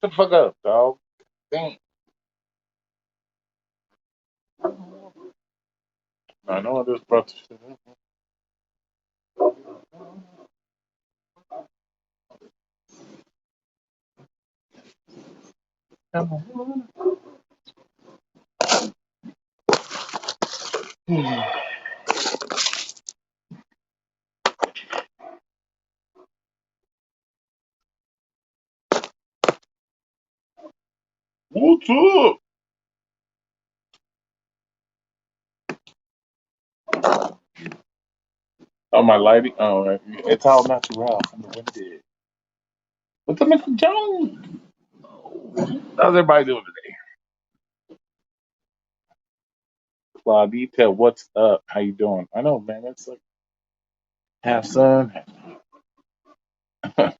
Shut the fuck up, dog. Dang. I know I just brought this shit up. What's up? Oh, my lighting. Oh, right. It's all natural from the wind. What's up, Mr. Jones? How's everybody doing today? Claudita, what's up? How you doing? I know, man. It's like half sun. How's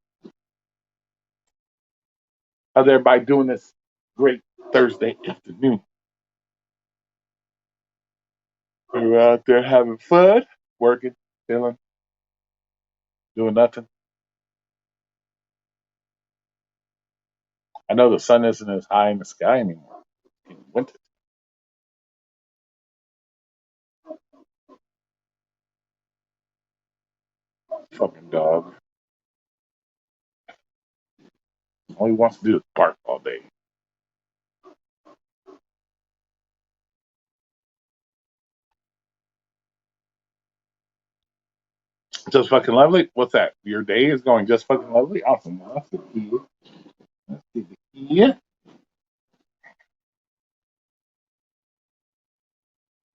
everybody doing this great Thursday afternoon? We're out there having fun, working, chilling, doing nothing. I know the sun isn't as high in the sky anymore in winter. Fucking dog. All he wants to do is bark all day. Just fucking lovely. What's that? Your day is going just fucking lovely. Awesome. Well, that's the key. That's the key.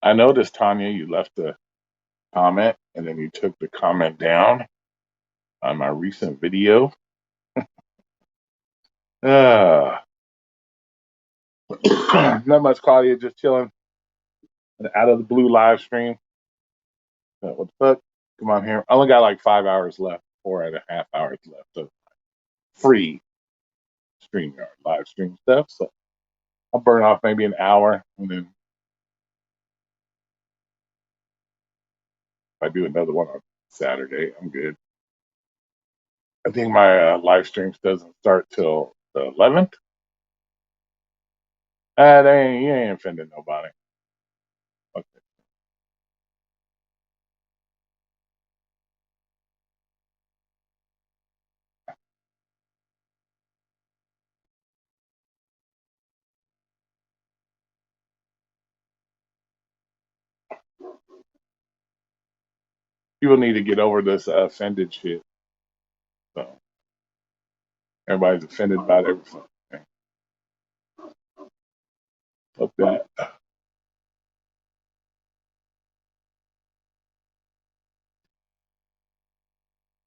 I noticed, Tanya, you left a comment and then you took the comment down on my recent video. Uh, not much, Claudia. Just chilling. Out of the blue live stream. What the fuck? Come on here. I only got like 5 hours left, 4.5 hours left of free StreamYard live stream stuff. So I'll burn off maybe an hour, and then if I do another one on Saturday, I'm good. I think my live streams doesn't start till the 11th. You ain't offending nobody. Okay. People need to get over this offended shit. So everybody's offended about everything. Fuck that.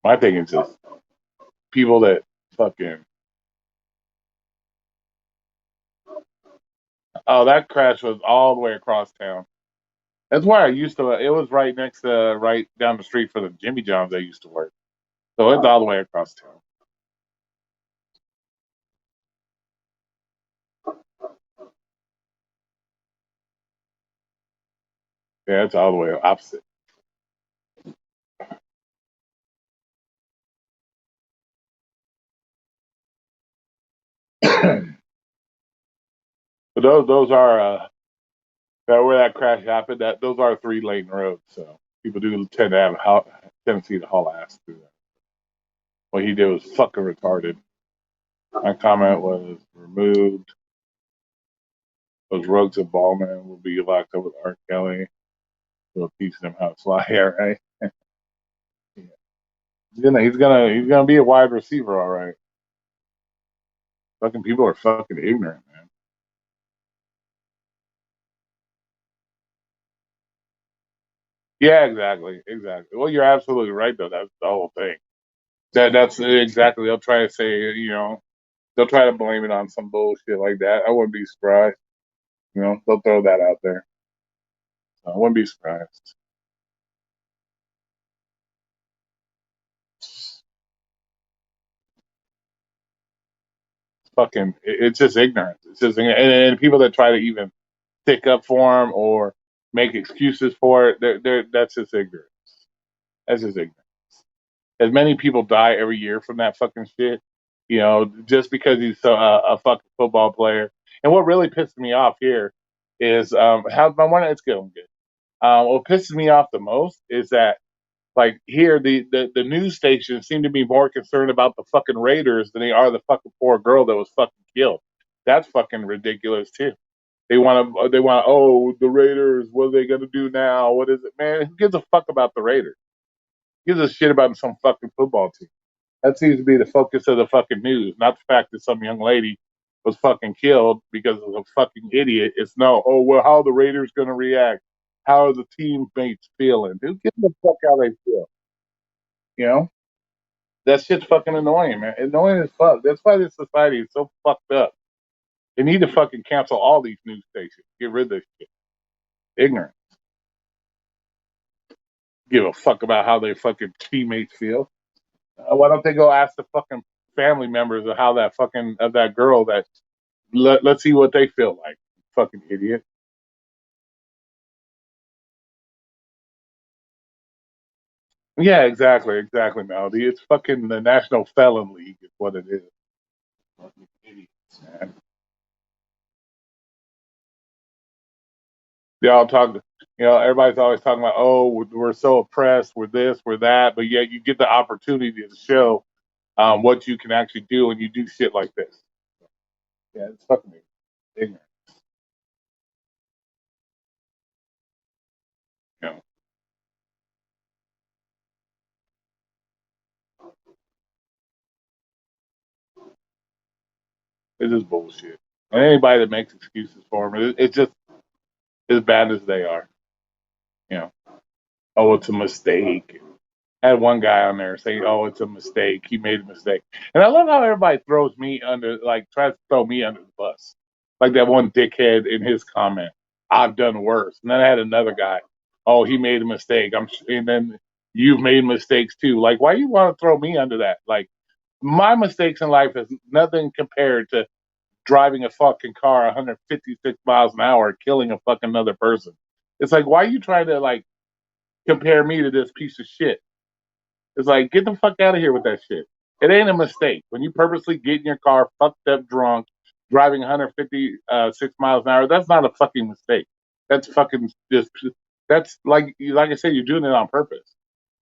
My thing is just people that fucking. Oh, that crash was all the way across town. That's where I used to. It was right next to, right down the street for the Jimmy Johns I used to work. So it's all the way across town. Yeah, it's all the way opposite. But those are that where that crash happened. That those are 3-lane roads. So people do tend to have a tendency to haul ass through that. What he did was fucking retarded. My comment was removed. Those rogues of Ballman will be locked up with R. Kelly. We'll teach them how to fly. Yeah, right. Yeah. He's gonna be a wide receiver, all right. Fucking people are fucking ignorant, man. Yeah, exactly, exactly. Well, you're absolutely right, though. That's the whole thing. That's exactly. They'll try to say, they'll try to blame it on some bullshit like that. I wouldn't be surprised. They'll throw that out there. I wouldn't be surprised. It's just ignorance. It's just, and people that try to even stick up for them or make excuses for it, that's just ignorance. That's just ignorance. As many people die every year from that fucking shit. just because he's a fucking football player. And what really pisses me off here is how's my morning? It's going good. What pisses me off the most is that like here the news stations seem to be more concerned about the fucking Raiders than they are the fucking poor girl that was fucking killed. That's fucking ridiculous too. They want oh the Raiders, what are they gonna do now? What is it, man? Who gives a fuck about the Raiders? Who gives a shit about some fucking football team? That seems to be the focus of the fucking news, not the fact that some young lady was fucking killed because of a fucking idiot. It's no, oh well, how are the Raiders gonna react? How are the teammates feeling? Who gives a fuck how they feel? You know? That shit's fucking annoying, man. Annoying as fuck. That's why this society is so fucked up. They need to fucking cancel all these news stations. Get rid of this shit. Ignorant. Give a fuck about how their fucking teammates feel. Why don't they go ask the fucking family members of how that fucking of that girl that let's see what they feel like. Fucking idiot. Yeah, exactly, Melody. It's fucking the National Felon League is what it is. Fucking idiots, man. They all talk, everybody's always talking about, oh, we're so oppressed, we're this, we're that, but yet you get the opportunity to show what you can actually do, and you do shit like this. Yeah, it's fucking ignorant. You know, it's just bullshit. And anybody that makes excuses for them, it's just as bad as they are. You know, oh, it's a mistake. I had one guy on there say, "Oh, it's a mistake. He made a mistake." And I love how everybody throws me under, like, tries to throw me under the bus, like that one dickhead in his comment. I've done worse. And then I had another guy. Oh, he made a mistake. And then you've made mistakes too. Like, why you want to throw me under that? Like, my mistakes in life is nothing compared to driving a fucking car 156 miles an hour, killing a fucking another person. It's like, why are you trying to like compare me to this piece of shit? It's like, get the fuck out of here with that shit. It ain't a mistake. When you purposely get in your car, fucked up drunk, driving 156 miles an hour, that's not a fucking mistake. That's fucking just, that's like I said, you're doing it on purpose.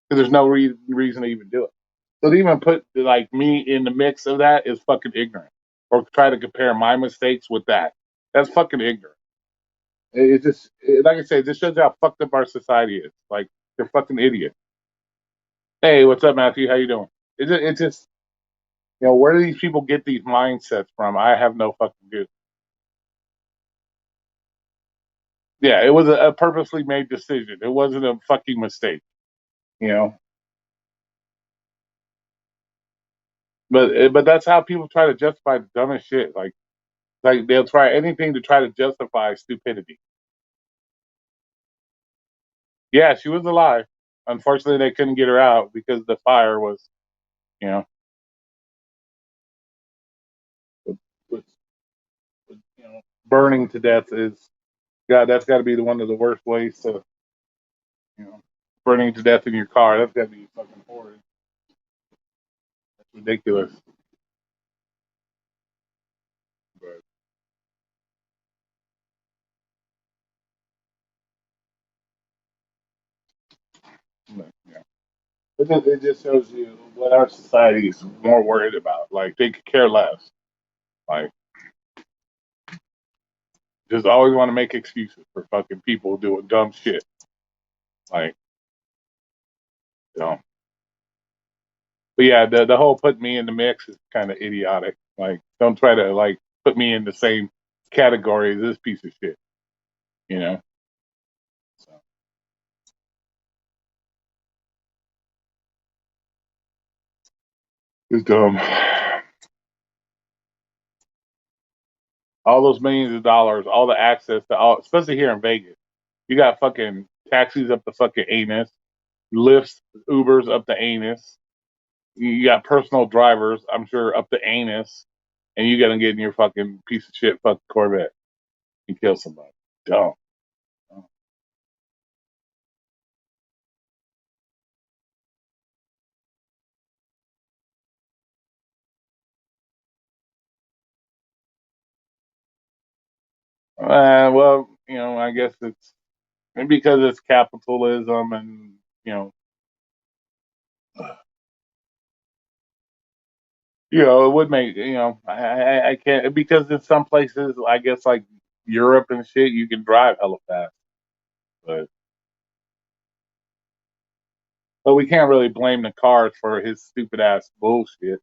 Because there's no reason to even do it. So to even put like me in the mix of that is fucking ignorant. Or try to compare my mistakes with that. That's fucking ignorant. Like I said, it just shows how fucked up our society is. Like, they're fucking idiots. Hey, what's up, Matthew? How you doing? It's just, where do these people get these mindsets from? I have no fucking clue. Yeah, it was a purposely made decision. It wasn't a fucking mistake, you know. But that's how people try to justify the dumbest shit. Like they'll try anything to try to justify stupidity. Yeah, she was alive. Unfortunately, they couldn't get her out because the fire was, you know, was, burning to death is God. That's got to be the one of the worst ways to, you know, burning to death in your car. That's got to be fucking horrid. That's ridiculous. But, yeah. It just shows you what our society is more worried about. Like, they could care less. Like, just always want to make excuses for fucking people doing dumb shit. Like, you know. But yeah, the whole put me in the mix is kind of idiotic. Like, don't try to like put me in the same category as this piece of shit. You know. So it's dumb. All those millions of dollars, all the access to all, especially here in Vegas. You got fucking taxis up the fucking anus, lifts, Ubers up the anus. You got personal drivers, I'm sure, up the anus, and you got to get in your fucking piece of shit fucking Corvette and kill somebody. Dumb. Well, I guess it's because it's capitalism, and it would make I can't, because in some places, I guess, like Europe and shit, you can drive hella fast, but we can't really blame the cars for his stupid ass bullshit.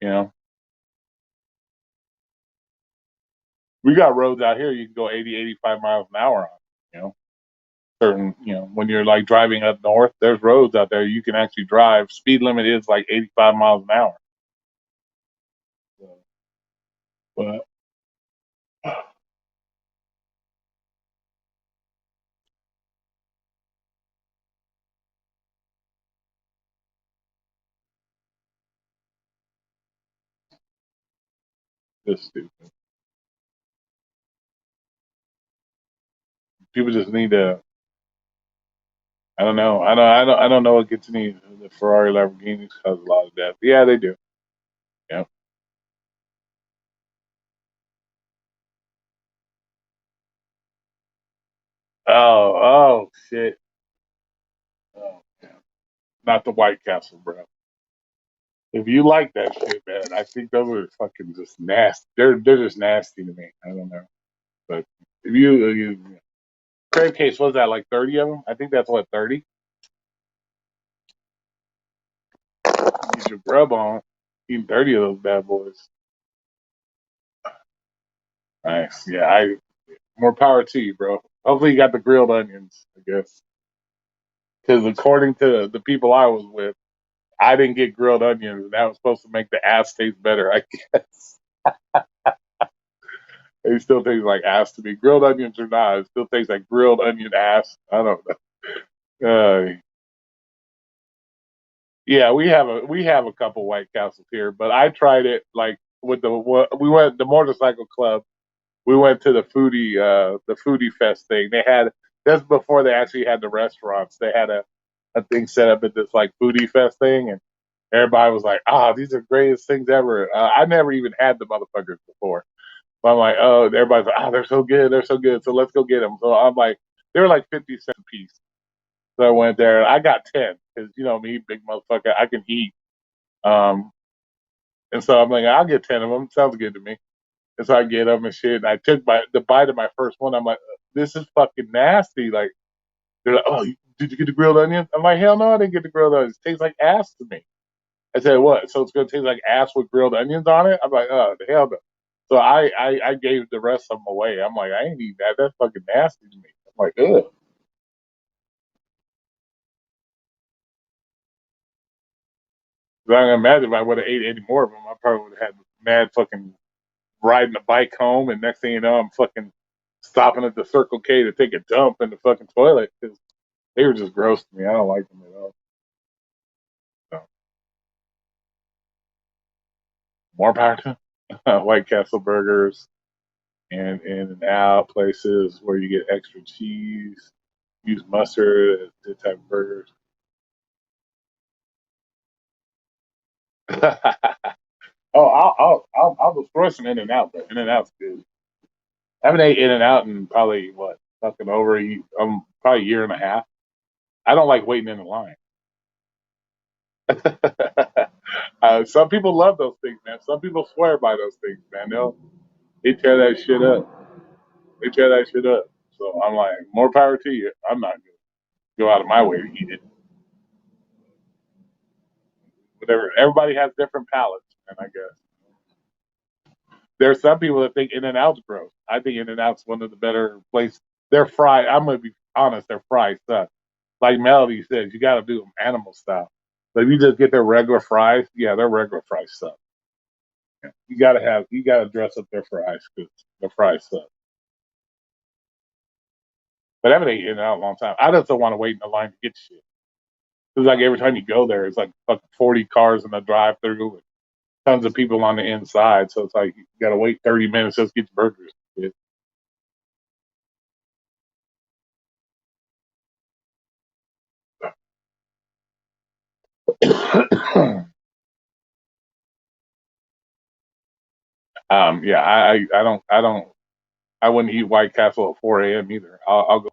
You know, we got roads out here you can go 80, 85 miles an hour on. You know, certain when you're like driving up north, there's roads out there you can actually drive. Speed limit is like 85 miles an hour. So, but it's stupid. People just need to. I don't know. I don't know what gets any the Ferrari Lamborghinis cause a lot of death. Yeah, they do. Yeah. Oh shit. Oh, yeah. Not the White Castle, bro. If you like that shit, man, I think those are fucking just nasty. They're just nasty to me. I don't know, but if you crave case, was that like 30 of them? I think that's what 30. Get your grub on. Eating 30 of those bad boys. Nice. Yeah, I more power to you, bro. Hopefully you got the grilled onions, I guess. Because according to the people I was with, I didn't get grilled onions, and that was supposed to make the ass taste better, I guess. It still tastes like ass to me. Grilled onions or not, it still tastes like grilled onion ass. I don't know. Yeah, we have a couple White Castles here, but I tried it like with we went the motorcycle club. We went to the foodie fest thing. They had that's before they actually had the restaurants. They had a thing set up at this like foodie fest thing, and everybody was like, "Ah, these are greatest things ever." I never even had the motherfuckers before, but I'm like, "Oh," everybody's like, "Ah, they're so good, they're so good." So let's go get them. So I'm like, they were like 50 cents a piece. So I went there. I got 10 because me, big motherfucker, I can eat. Um, and so I'm like, I'll get 10 of them. Sounds good to me. And so I get them and shit. And I took the bite of my first one. I'm like, this is fucking nasty. Like, they're like, oh, did you get the grilled onions? I'm like, hell no, I didn't get the grilled onions. It tastes like ass to me. I said, what? So it's going to taste like ass with grilled onions on it? I'm like, oh, the hell no. So I gave the rest of them away. I'm like, I ain't eating that. That's fucking nasty to me. I'm like, ugh. So I can imagine if I would have ate any more of them, I probably would have had mad fucking riding a bike home, and next thing you know, I'm fucking stopping at the Circle K to take a dump in the fucking toilet because they were just gross to me. I don't like them at all. So, more power to White Castle burgers and In and Out places where you get extra cheese, use mustard, this type of burgers. Oh, I'll destroy some In and Out, but In and Out's good. I haven't ate In and Out in probably what fucking over probably a year and a half. I don't like waiting in the line. Some people love those things, man. Some people swear by those things, man. They tear that shit up. They tear that shit up. So I'm like, more power to you. I'm not gonna go out of my way to eat it. Whatever. Everybody has different palates, man. I guess there's some people that think In and Out's gross. I think In and Out's one of the better places. They're fried. I'm gonna be honest. Their fries suck. Like Melody says, you got to do them animal style. But if you just get their regular fries, yeah, their regular fries suck. Yeah. You gotta dress up their fries because the fries suck. But I haven't eaten in out a long time. I just don't want to wait in the line to get shit. It's like every time you go there, it's like fucking 40 cars in the drive-through and tons of people on the inside. So it's like you got to wait 30 minutes just to get your burgers. Yeah, I don't. I wouldn't eat White Castle at 4 a.m. either. I'll go.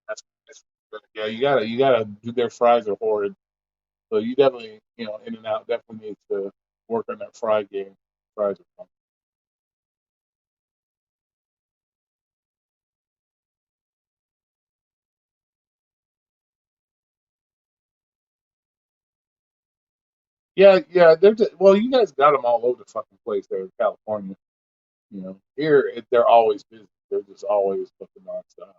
That's yeah. You gotta do their fries are horrid. So you definitely In and Out definitely needs to work on that fry game. Fries are fun. Yeah, yeah. Well, you guys got them all over the fucking place there in California. Here they're always busy. They're just always fucking nonstop.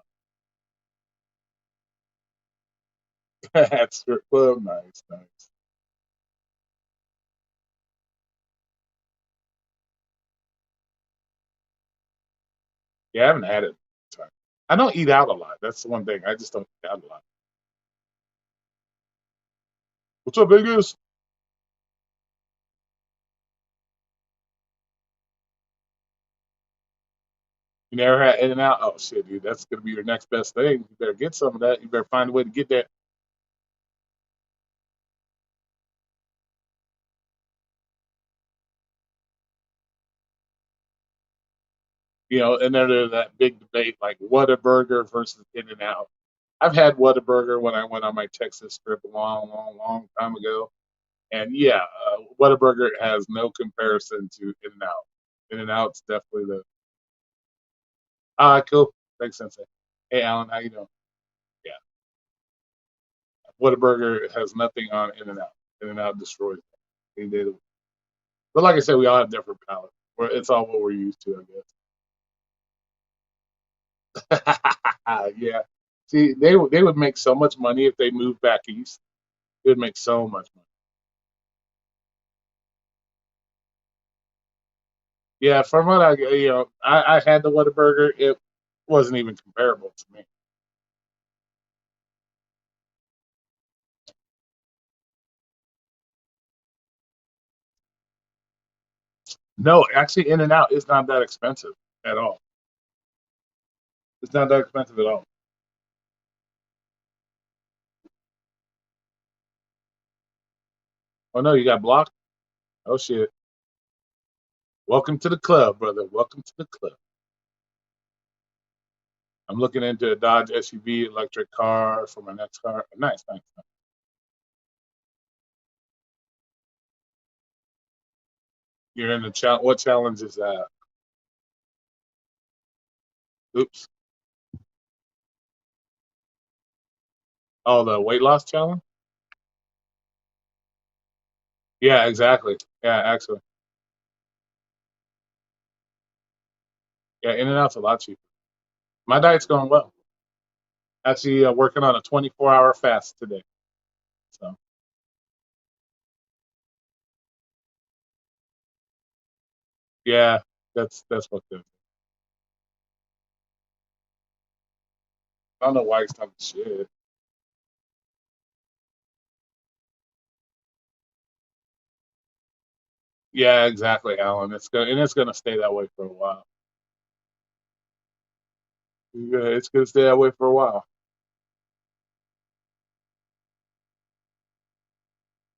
At strip club, nice, nice. Yeah, I haven't had it. I don't eat out a lot. That's the one thing. I just don't eat out a lot. What's up, biggest? You never had In and Out? Oh shit, dude, that's gonna be your next best thing. You better get some of that. You better find a way to get that. And then there's that big debate like Whataburger versus In and Out. I've had Whataburger when I went on my Texas trip a long, long, long time ago, and yeah, Whataburger has no comparison to In and Out. In and Out's definitely the cool. Thanks, Sensei. Hey, Alan, how you doing? Yeah, Whataburger has nothing on In and Out. In and Out destroys. They did. But like I said, we all have different palates. It's all what we're used to, I guess. Yeah. See, they would make so much money if they moved back east. They would make so much money. Yeah, from what I had the Whataburger. It wasn't even comparable to me. No, actually, In and Out is not that expensive at all. It's not that expensive at all. Oh no, you got blocked. Oh shit. Welcome to the club, brother. Welcome to the club. I'm looking into a Dodge SUV electric car for my next car. Nice, nice, nice. You're in the challenge. What challenge is that? Oops. Oh, the weight loss challenge? Yeah, exactly. Yeah, actually. Yeah, In and Out's a lot cheaper. My diet's going well. Actually, working on a 24-hour fast today. So, yeah, that's what good. I don't know why he's talking shit. Yeah, exactly, Alan. It's gonna stay that way for a while. Yeah, it's gonna stay that way for a while.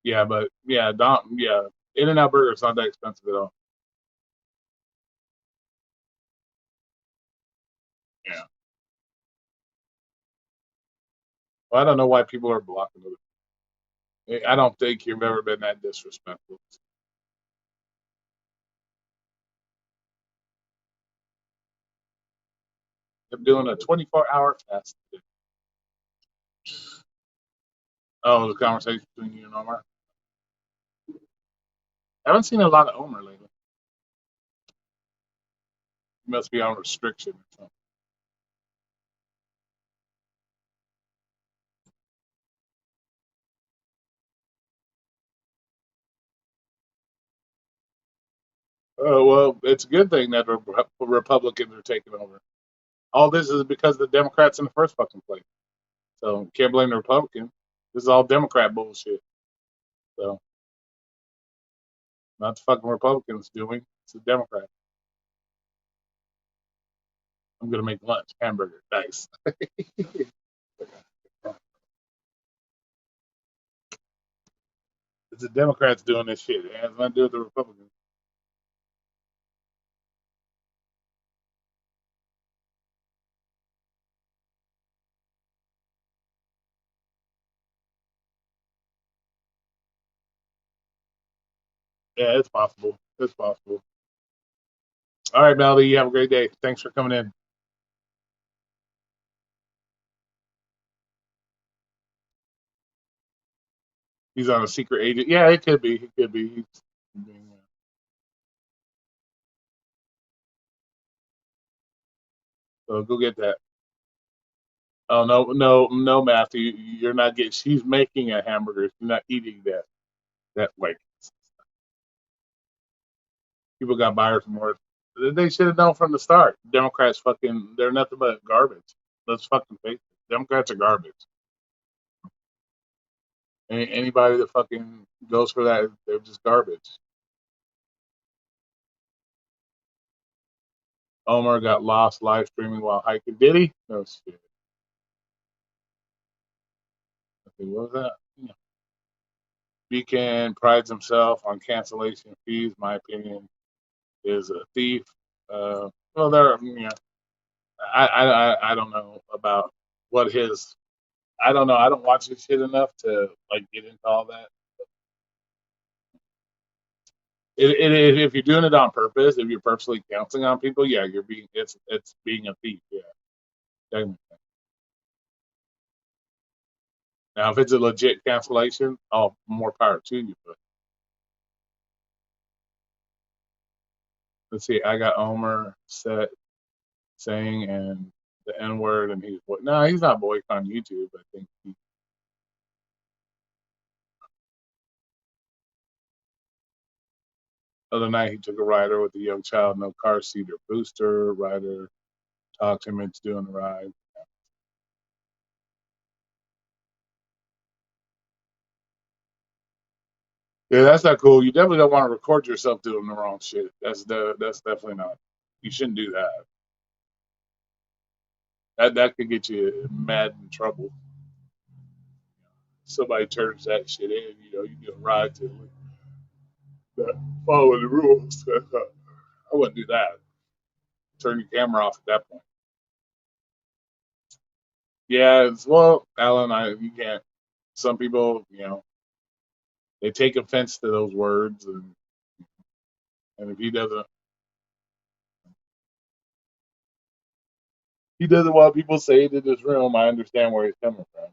Yeah, but yeah, don't yeah. In and Out Burger is not that expensive at all. Yeah. Well, I don't know why people are blocking it. I don't think you've ever been that disrespectful. I'm doing a 24-hour fast today. Oh, the conversation between you and Omar. I haven't seen a lot of Omar lately. He must be on restriction or something. Oh well, it's a good thing that Republicans are taking over. All this is because of the Democrats in the first fucking place. So can't blame the Republicans. This is all Democrat bullshit. So not the fucking Republicans doing. It's the Democrats. I'm gonna make lunch hamburger. Nice. It's the Democrats doing this shit. It has nothing to do with the Republicans. Yeah, it's possible. It's possible. All right, Melody, you have a great day. Thanks for coming in. He's on a secret agent. Yeah, it could be. It could be. So go get that. Oh no, no, no, Matthew, you're not getting. She's making a hamburger. She's not eating that. That way. People got buyers more. They should have known from the start. Democrats fucking. They're nothing but garbage. Let's fucking face it. Democrats are garbage. Anybody that fucking goes for that, they're just garbage. Omar got lost live streaming while hiking. Did he? No shit. Okay, what was that? Yeah. Beacon prides himself on cancellation fees. My opinion is a thief. Well, I don't know about what his. I don't know. I don't watch this shit enough to like get into all that. If you're doing it on purpose, if you're purposely counting on people, yeah, you're being it's being a thief. Yeah. Definitely. Now, if it's a legit cancellation, oh, more power to you. But let's see, I got Omer set saying and the N word, and no, he's not boycotting YouTube. I think other night he took a rider with a young child, no car seat or booster. Rider talked him into doing the ride. Yeah, that's not cool. You definitely don't want to record yourself doing the wrong shit. That's definitely not. You shouldn't do that. That could get you mad in trouble. Somebody turns that shit in, you do a ride to not follow the rules. I wouldn't do that. Turn your camera off at that point. Yeah, well, Alan, you can't. Some people, they take offense to those words, and if he doesn't want people saying in this room. I understand where he's coming from.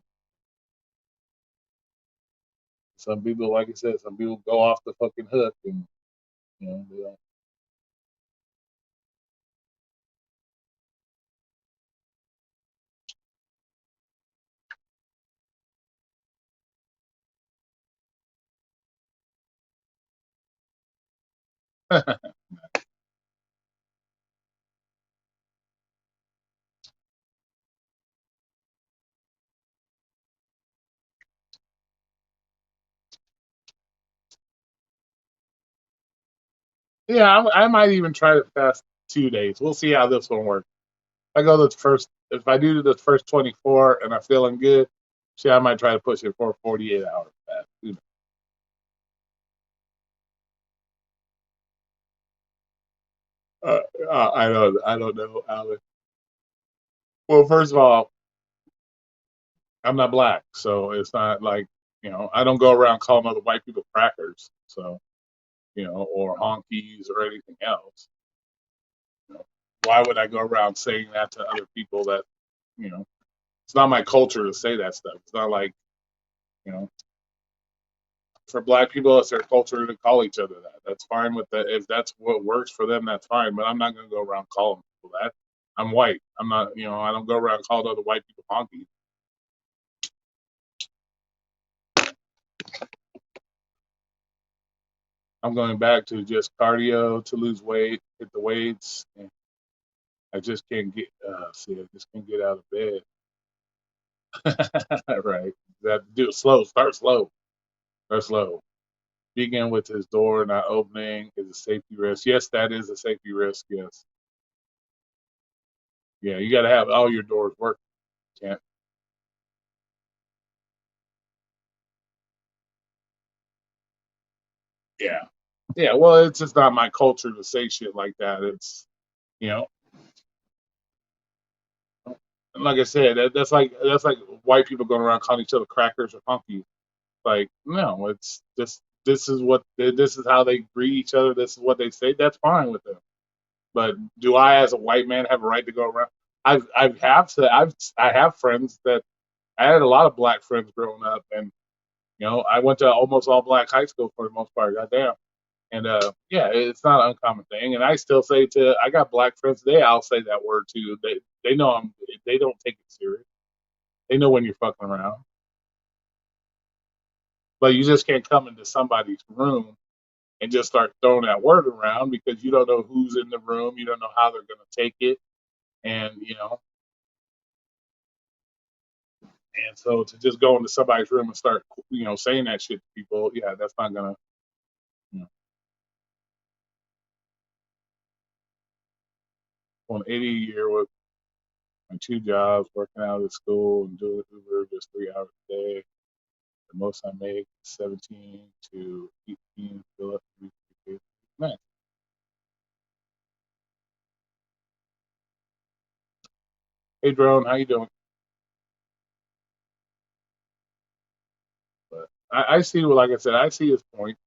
Some people, like I said, some people go off the fucking hook, and they don't. Yeah, I might even try to fast 2 days. We'll see how this one works. If I do the first 24 and I'm feeling good, see, I might try to push it for 48 hours fast. I don't know, Alex. Well, first of all, I'm not black, so it's not like I don't go around calling other white people crackers, so or honkies or anything else. You know, why would I go around saying that to other people that you know? It's not my culture to say that stuff. It's not like you know. For black people, it's their culture to call each other that. That's fine with that. If that's what works for them, that's fine. But I'm not going to go around calling people that. I'm white. I'm not. I don't go around calling other white people honky. I'm going back to just cardio to lose weight, hit the weights. And I just can't get. I just can't get out of bed. Right. That do it slow. Start slow. Start slow. Begin with his door not opening is a safety risk. Yes, that is a safety risk. Yes. Yeah, you got to have all your doors working. Can't. Yeah. Yeah. Well, it's just not my culture to say shit like that. It's, you know, and like I said, that's like white people going around calling each other crackers or honkies. Like, no, it's just this is how they greet each other. This is what they say. That's fine with them. But do I, as a white man, have a right to go around? I have friends that I had a lot of black friends growing up, and I went to almost all black high school for the most part. Goddamn. And yeah, it's not an uncommon thing. And I still say I got black friends today. I'll say that word too. They know they don't take it serious. They know when you're fucking around. But you just can't come into somebody's room and just start throwing that word around because you don't know who's in the room. You don't know how they're going to take it. And, and so to just go into somebody's room and start, saying that shit to people, yeah, that's not going to, you know, on 80 a year with my two jobs, working out of school and doing Uber just 3 hours a day. The most I make is 17 to 18 fill up weekly. Nice. Hey, Drone, how you doing? But I see, well, like I said, I see his point.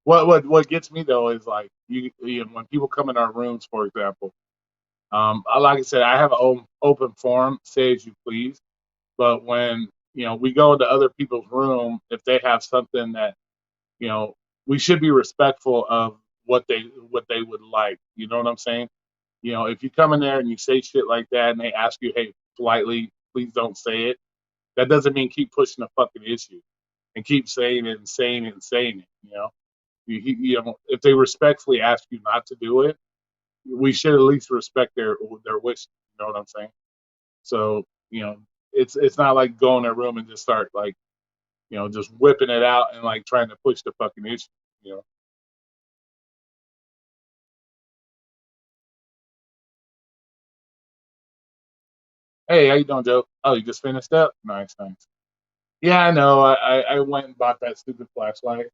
What gets me though is like when people come in our rooms, for example. Like I said, I have an open forum, say as you please. But when we go into other people's room, if they have something that you know we should be respectful of what they would like. You know what I'm saying? If you come in there and you say shit like that, and they ask you, hey, politely, please don't say it. That doesn't mean keep pushing the fucking issue and keep saying it and saying it and saying it. If they respectfully ask you not to do it, we should at least respect their wishes. You know what I'm saying? So it's not like go in their room and just start like just whipping it out and like trying to push the fucking issue. You know, hey, how you doing, Joe? Oh, you just finished up? Nice, nice. Yeah, I know. I went and bought that stupid flashlight.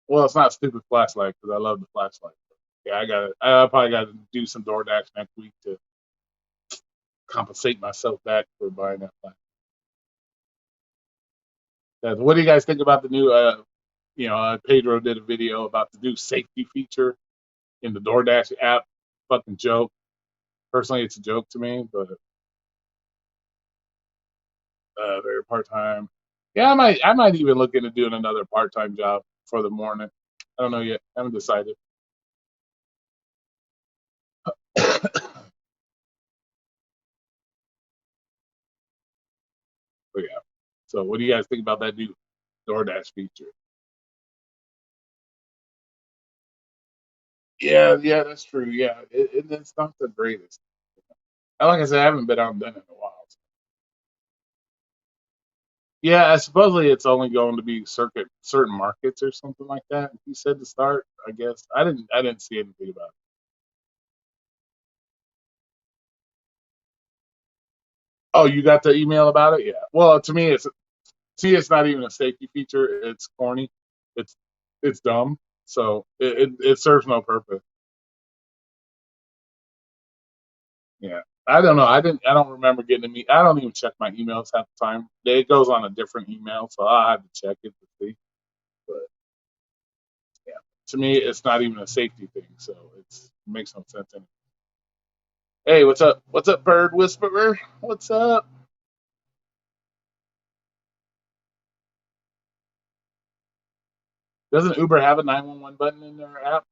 Well, it's not a stupid flashlight because I love the flashlight. Yeah, I probably got to do some DoorDash next week to compensate myself back for buying that flashlight. What do you guys think about the new? Pedro did a video about the new safety feature in the DoorDash app. Fucking joke. Personally, it's a joke to me, but very part time. Yeah, I might even look into doing another part time job for the morning. I don't know yet. I haven't decided. But yeah. So what do you guys think about that new DoorDash feature? Yeah, yeah, that's true. Yeah, it's not the greatest. And like I said, I haven't been out and done it in a while. So. Yeah, supposedly it's only going to be certain markets or something like that. He said to start. I guess I didn't see anything about it. Oh, you got the email about it? Yeah. Well, to me, it's not even a safety feature. It's corny. It's it's dumb. So it serves no purpose. Yeah. I don't know. I don't remember getting a me. I don't even check my emails half the time. It goes on a different email, so I have to check it to see. But yeah, to me, it's not even a safety thing, so it makes no sense. Hey, what's up? What's up, Bird Whisperer? What's up? Doesn't Uber have a 911 button in their app?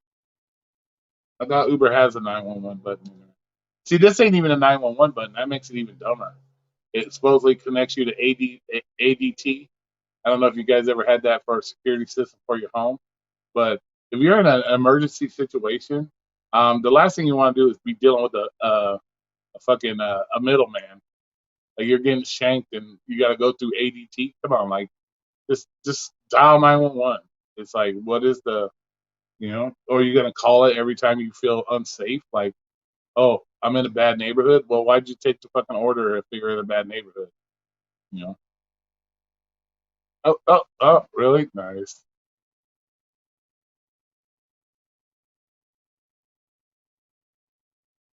I thought Uber has a 911 button in there. See, this ain't even a 911 button. That makes it even dumber. It supposedly connects you to ADT. I don't know if you guys ever had that for a security system for your home, but if you're in an emergency situation, the last thing you want to do is be dealing with a fucking a middleman. Like you're getting shanked and you got to go through ADT. Come on, like just dial 911. It's like what is or you're gonna call it every time you feel unsafe. Like, oh, I'm in a bad neighborhood. Well, why'd you take the fucking order if you're in a bad neighborhood? You know. Oh, oh, oh, really? Nice.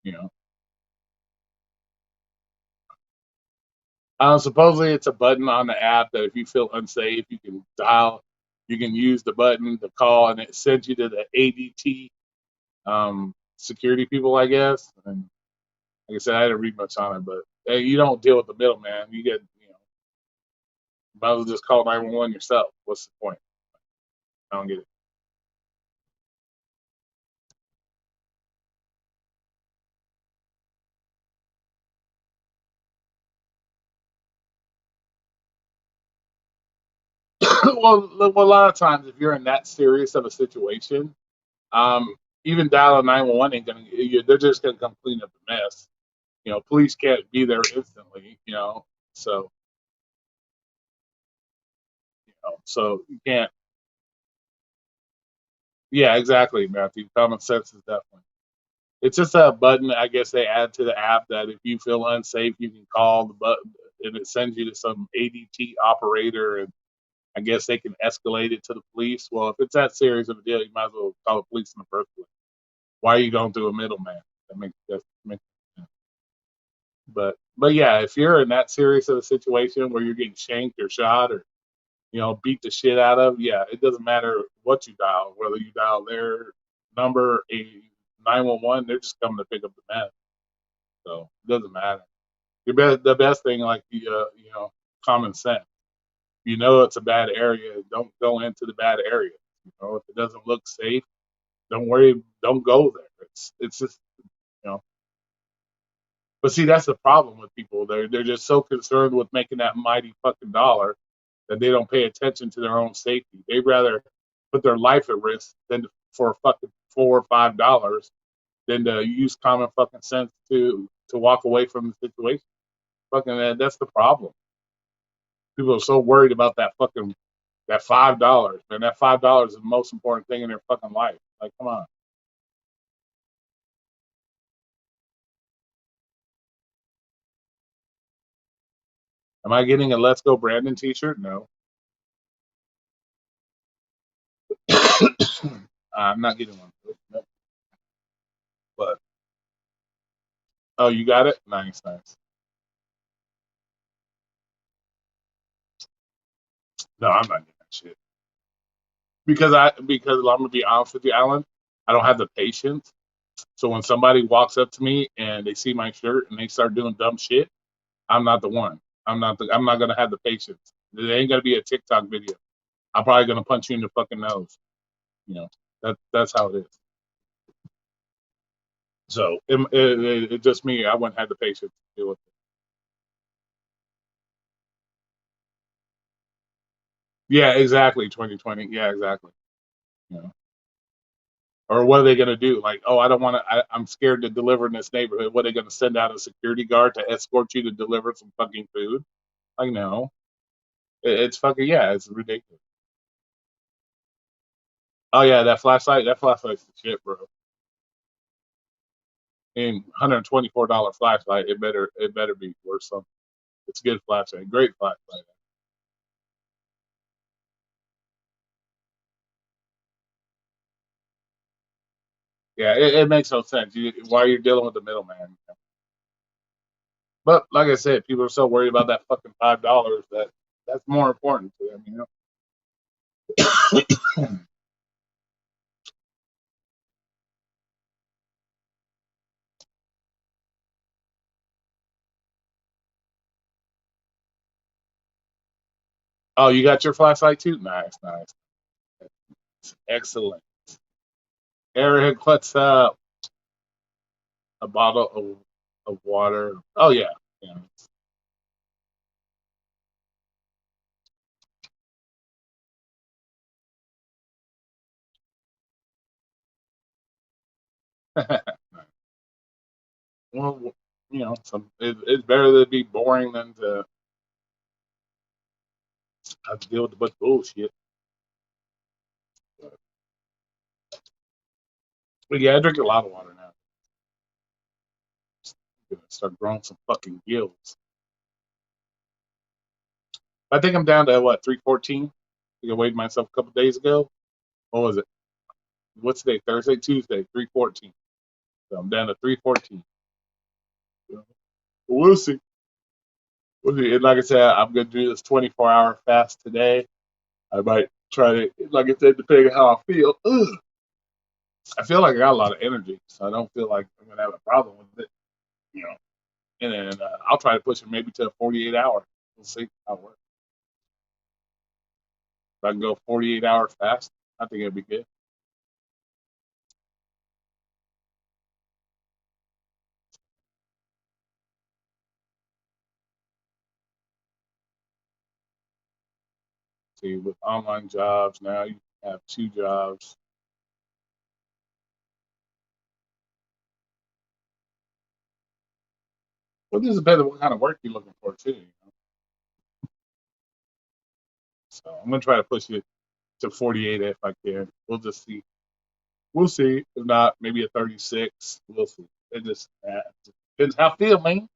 You know, supposedly it's a button on the app that if you feel unsafe, you can dial, you can use the button to call, and it sends you to the ADT security people, I guess. And like I said, I didn't read much on it, but hey, you don't deal with the middleman. You get, might as well just call 911 yourself. What's the point? I don't get it. Well, a lot of times, if you're in that serious of a situation, even dialing 911 ain't gonna. They're just gonna come clean up the mess. Police can't be there instantly. So so you can't. Yeah, exactly, Matthew. Common sense is definitely. It's just a button, I guess they add to the app that if you feel unsafe, you can call the button, and it sends you to some ADT operator, and I guess they can escalate it to the police. Well, if it's that serious of a deal, you might as well call the police in the first place. Why are you going through a middleman? That makes sense. But yeah, if you're in that serious of a situation where you're getting shanked or shot or beat the shit out of, yeah, it doesn't matter what you dial, whether you dial their number, a 911, they're just coming to pick up the mess. So it doesn't matter. The best thing, like common sense. It's a bad area, don't go into the bad area. If it doesn't look safe, don't worry, don't go there. It's just you know. But see, that's the problem with people. They're just so concerned with making that mighty fucking dollar that they don't pay attention to their own safety. They'd rather put their life at risk than for fucking $4 or $5 than to use common fucking sense to walk away from the situation. Fucking that's the problem. People are so worried about that $5, man. That $5 is the most important thing in their fucking life. Like, come on. Am I getting a Let's Go Brandon T-shirt? No, I'm not getting one. Nope. But oh, you got it. Nice, nice. No, I'm not getting that shit because I'm gonna be honest with you, Alan. I don't have the patience. So when somebody walks up to me and they see my shirt and they start doing dumb shit, I'm not the one. I'm not gonna have the patience. It ain't gonna be a TikTok video. I'm probably gonna punch you in the fucking nose. You know that's how it is. So it just me. I wouldn't have the patience to deal with it. Yeah, exactly. 2020. Yeah, exactly. You know. Or what are they gonna do? Like, oh, I don't want to. I'm scared to deliver in this neighborhood. What are they gonna send out a security guard to escort you to deliver some fucking food? Like, no. It's fucking yeah. It's ridiculous. Oh yeah, that flashlight. That flashlight's the shit, bro. And $124 flashlight. It better be worth something. It's a good flashlight. Great flashlight. Yeah, it makes no sense. Why you're dealing with the middleman. But like I said, people are so worried about that fucking $5 that that's more important to them. Oh, you got your flashlight too? Nice, nice. Excellent. Eric, what's up? A bottle of water. Oh yeah. Yeah. Well, it's better to be boring than to have to deal with a bunch of bullshit. But yeah, I drink a lot of water now. I'm gonna start growing some fucking gills. I think I'm down to what 314. I think I weighed myself a couple days ago. What was it? What's today? Thursday, Tuesday, 314. So I'm down to 314. We'll see. We'll see. And like I said, I'm gonna do this 24-hour fast today. I might try to, like I said, depending on how I feel. Ugh, I feel like I got a lot of energy, so I don't feel like I'm gonna have a problem with it. You know, and then I'll try to push it maybe to a 48 hour. We'll see how it works. If I can go 48 hours fast, I think it'd be good. See, with online jobs now, you have two jobs. Well, this is better what kind of work you're looking for too. You know? So I'm gonna try to push it to 48 if I can. We'll just see. We'll see. If not, maybe a 36. We'll see. It just depends how I feel, man.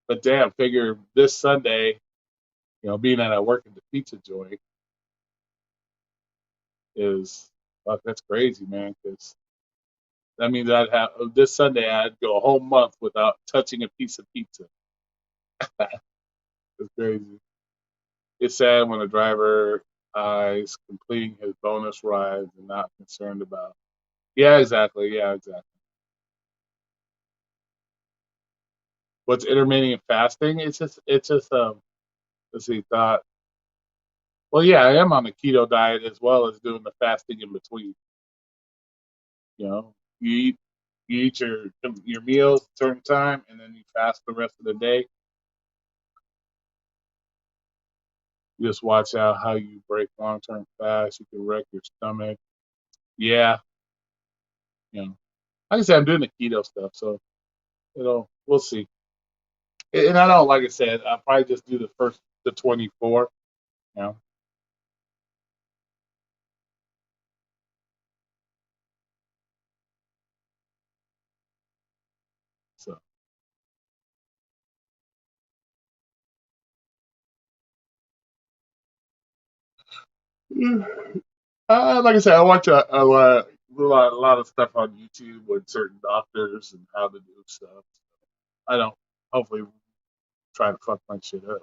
But damn, figure this Sunday, being at a work at the pizza joint is fuck, that's crazy, man. Because that means I'd have this Sunday I'd go a whole month without touching a piece of pizza. It's crazy. It's sad when a driver is completing his bonus rides and not concerned about. Yeah, exactly. Yeah, exactly. What's intermittent fasting? It's just let's see, thought. Well, yeah, I am on the keto diet as well as doing the fasting in between. You know, you eat you eat your meals at a certain time and then you fast the rest of the day. You just watch out how you break long term fast. You can wreck your stomach. Yeah, you know. Like I said, I'm doing the keto stuff, so we'll see. And I don't, like I said, I'll probably just do the 24. You know, so like I said, I watch a lot of stuff on YouTube with certain doctors and how to do stuff. I don't hopefully try to fuck my shit up.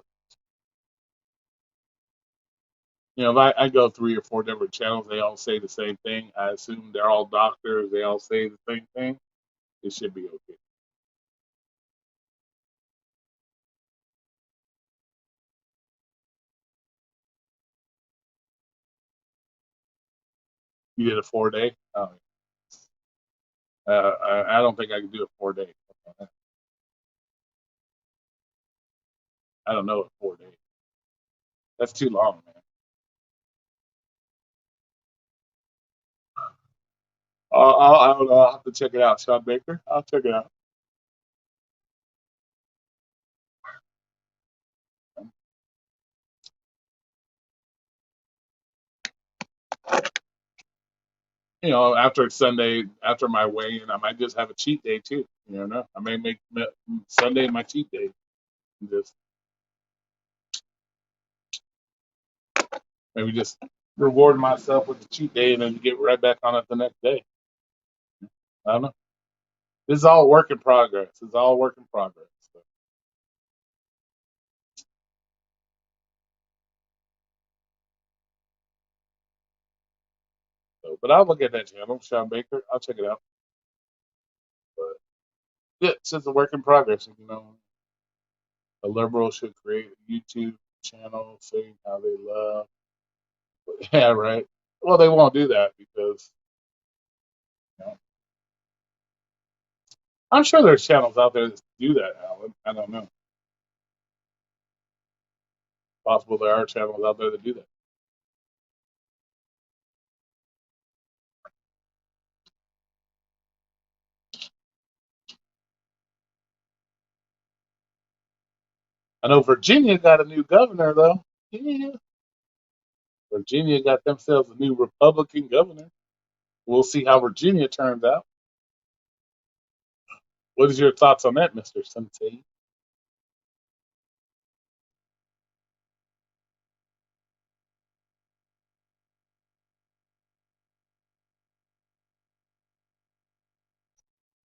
If I go 3 or 4 different channels, they all say the same thing. I assume they're all doctors. They all say the same thing. It should be okay. You did a 4 day. Oh, I don't think I can do a 4 day. I don't know a 4 day. That's too long, man. I don't know. I'll have to check it out. Sean Baker. I'll check it out. After Sunday, after my weigh-in, I might just have a cheat day too. You know, I may make Sunday my cheat day. And just maybe just reward myself with the cheat day and then get right back on it the next day. I don't know. This is all work in progress. It's all work in progress. But I'll look at that channel, Sean Baker. I'll check it out. But yeah, it's just a work in progress. A liberal should create a YouTube channel saying how they love. Yeah, right. Well, they won't do that because you know, I'm sure there's channels out there that do that, Alan. I don't know. Possible there are channels out there that do that. I know Virginia got a new governor though. Yeah, Virginia got themselves a new Republican governor. We'll see how Virginia turns out. What is your thoughts on that, Mister Sensei?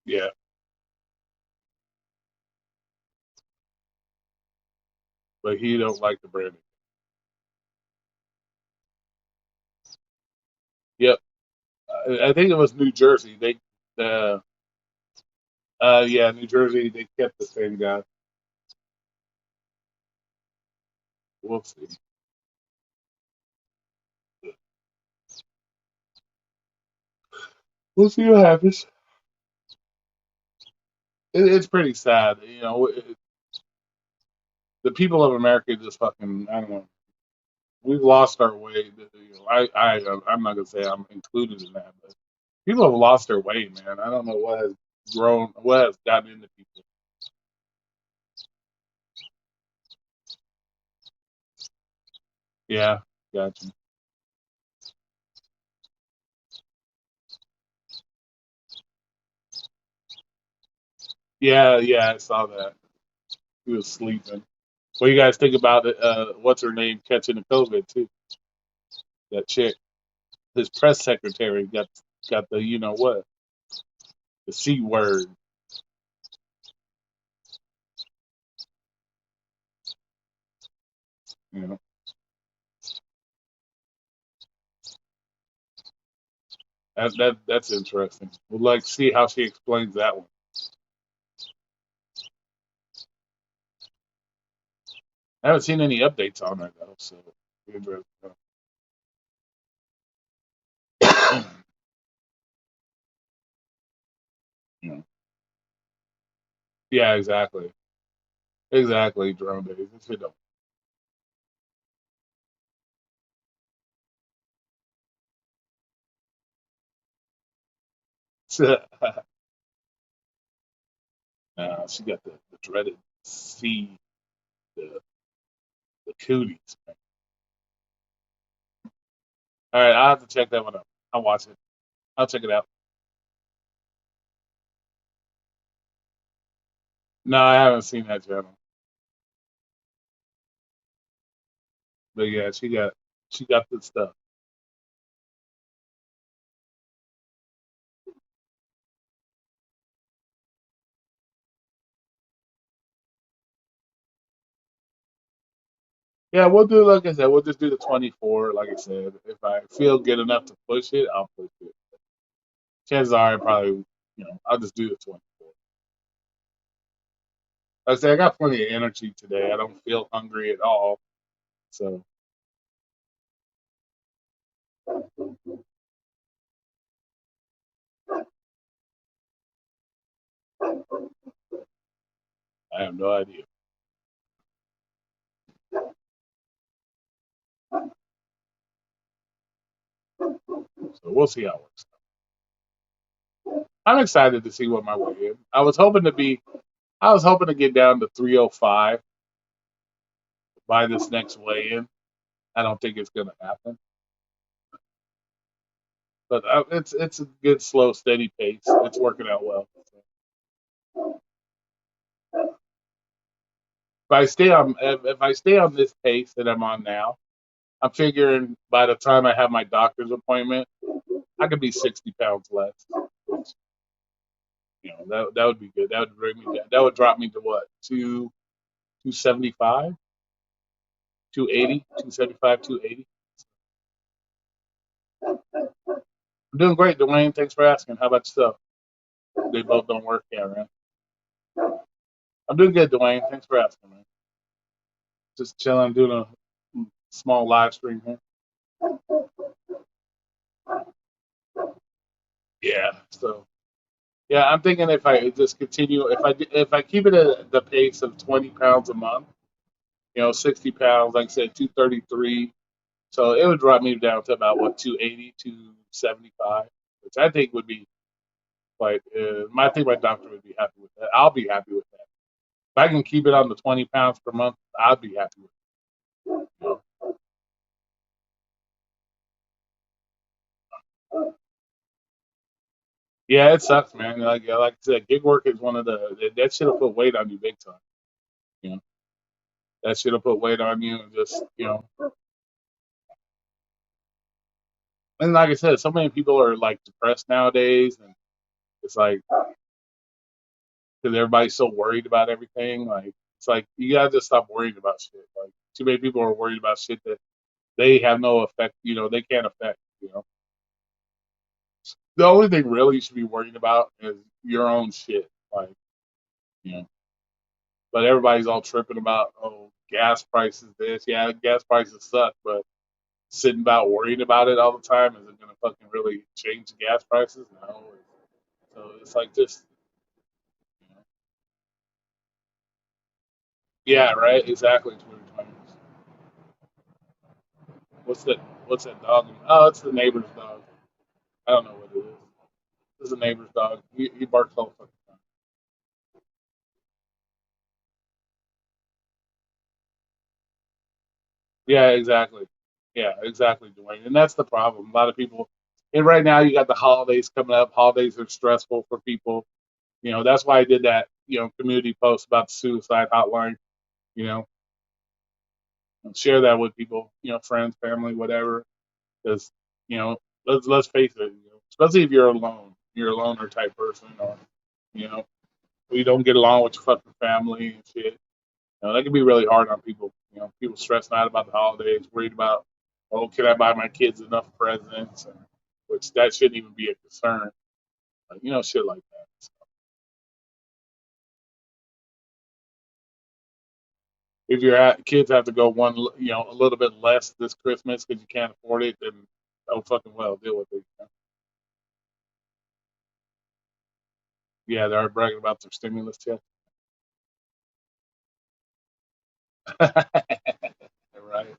Yeah, but he don't like the branding. Yep, I think it was New Jersey. Uh, yeah, New Jersey. They kept the same guy. We'll see. We'll see what happens. It's pretty sad, the people of America just fucking. I don't know. We've lost our way. I'm not gonna say I'm included in that, but people have lost their way, man. I don't know what has gotten into people. Yeah, gotcha. Yeah, yeah, I saw that. He was sleeping. What do you guys think about it? What's her name catching the COVID too? That chick, his press secretary got the what, the C word. You know that's interesting. We'd like to see how she explains that one. I haven't seen any updates on her though, so interesting. You know. Yeah, exactly. Exactly, drone days. It's good. She got the dreaded C, the, the cooties. All right, I'll have to check that one out. I'll watch it. I'll check it out. No, I haven't seen that channel. But yeah, she got the stuff. Yeah, we'll do like I said, we'll just do the 24. Like I said, if I feel good enough to push it, I'll push it. Chances are, I probably, I'll just do the 24. Like I say, I got plenty of energy today. I don't feel hungry at all, so I have no idea. So we'll see how it works. I'm excited to see what my way is. I was hoping to get down to 305 by this next weigh-in. I don't think it's going to happen, but it's a good, slow, steady pace. It's working out well. If I stay on this pace that I'm on now, I'm figuring by the time I have my doctor's appointment, I could be 60 pounds less. Which, that would be good. That would bring me down. That would drop me to what, 275, 280, 275, 280. I'm doing great, Dwayne. Thanks for asking. How about yourself? They both don't work, yeah, right? I'm doing good, Dwayne. Thanks for asking, man. Just chilling, doing a small live stream here. Yeah. So yeah, I'm thinking if I just continue, if I keep it at the pace of 20 pounds a month, 60 pounds, like I said, 233. So it would drop me down to about what, 280, 275, which I think would be quite. I think my doctor would be happy with that. I'll be happy with that. If I can keep it on the 20 pounds per month, I'll be happy with it. Yeah, it sucks, man. Like I said, gig work is one of that should have put weight on you big time. You know, that should have put weight on you, and just and like I said, so many people are like depressed nowadays, and it's like because everybody's so worried about everything. Like It's like you gotta just stop worrying about shit. Like too many people are worried about shit that they have no effect. They can't affect. The only thing really you should be worrying about is your own shit. Like you know, but everybody's all tripping about gas prices. This, yeah, gas prices suck, but sitting about worrying about it all the time is it gonna fucking really change the gas prices? No. So it's like just you know, yeah, right, exactly. Twitter times. What's that? What's that dog? Oh, it's the neighbor's dog. I don't know what it is. It's a neighbor's dog. He barks all the fucking time. Yeah, exactly. Yeah, exactly, Dwayne. And that's the problem. A lot of people, and right now you got the holidays coming up. Holidays are stressful for people. That's why I did that, community post about the suicide hotline, you know, and share that with people, friends, family, whatever. Because, you know, let's face it, especially if you're a loner type person, or, you know, you don't get along with your fucking family and shit. That can be really hard on people. People stressing out about the holidays, worried about, can I buy my kids enough presents? Which that shouldn't even be a concern. Shit like that. So if kids have to go a little bit less this Christmas because you can't afford it, then oh fucking well, deal with it. Yeah, they're bragging about their stimulus check. Right.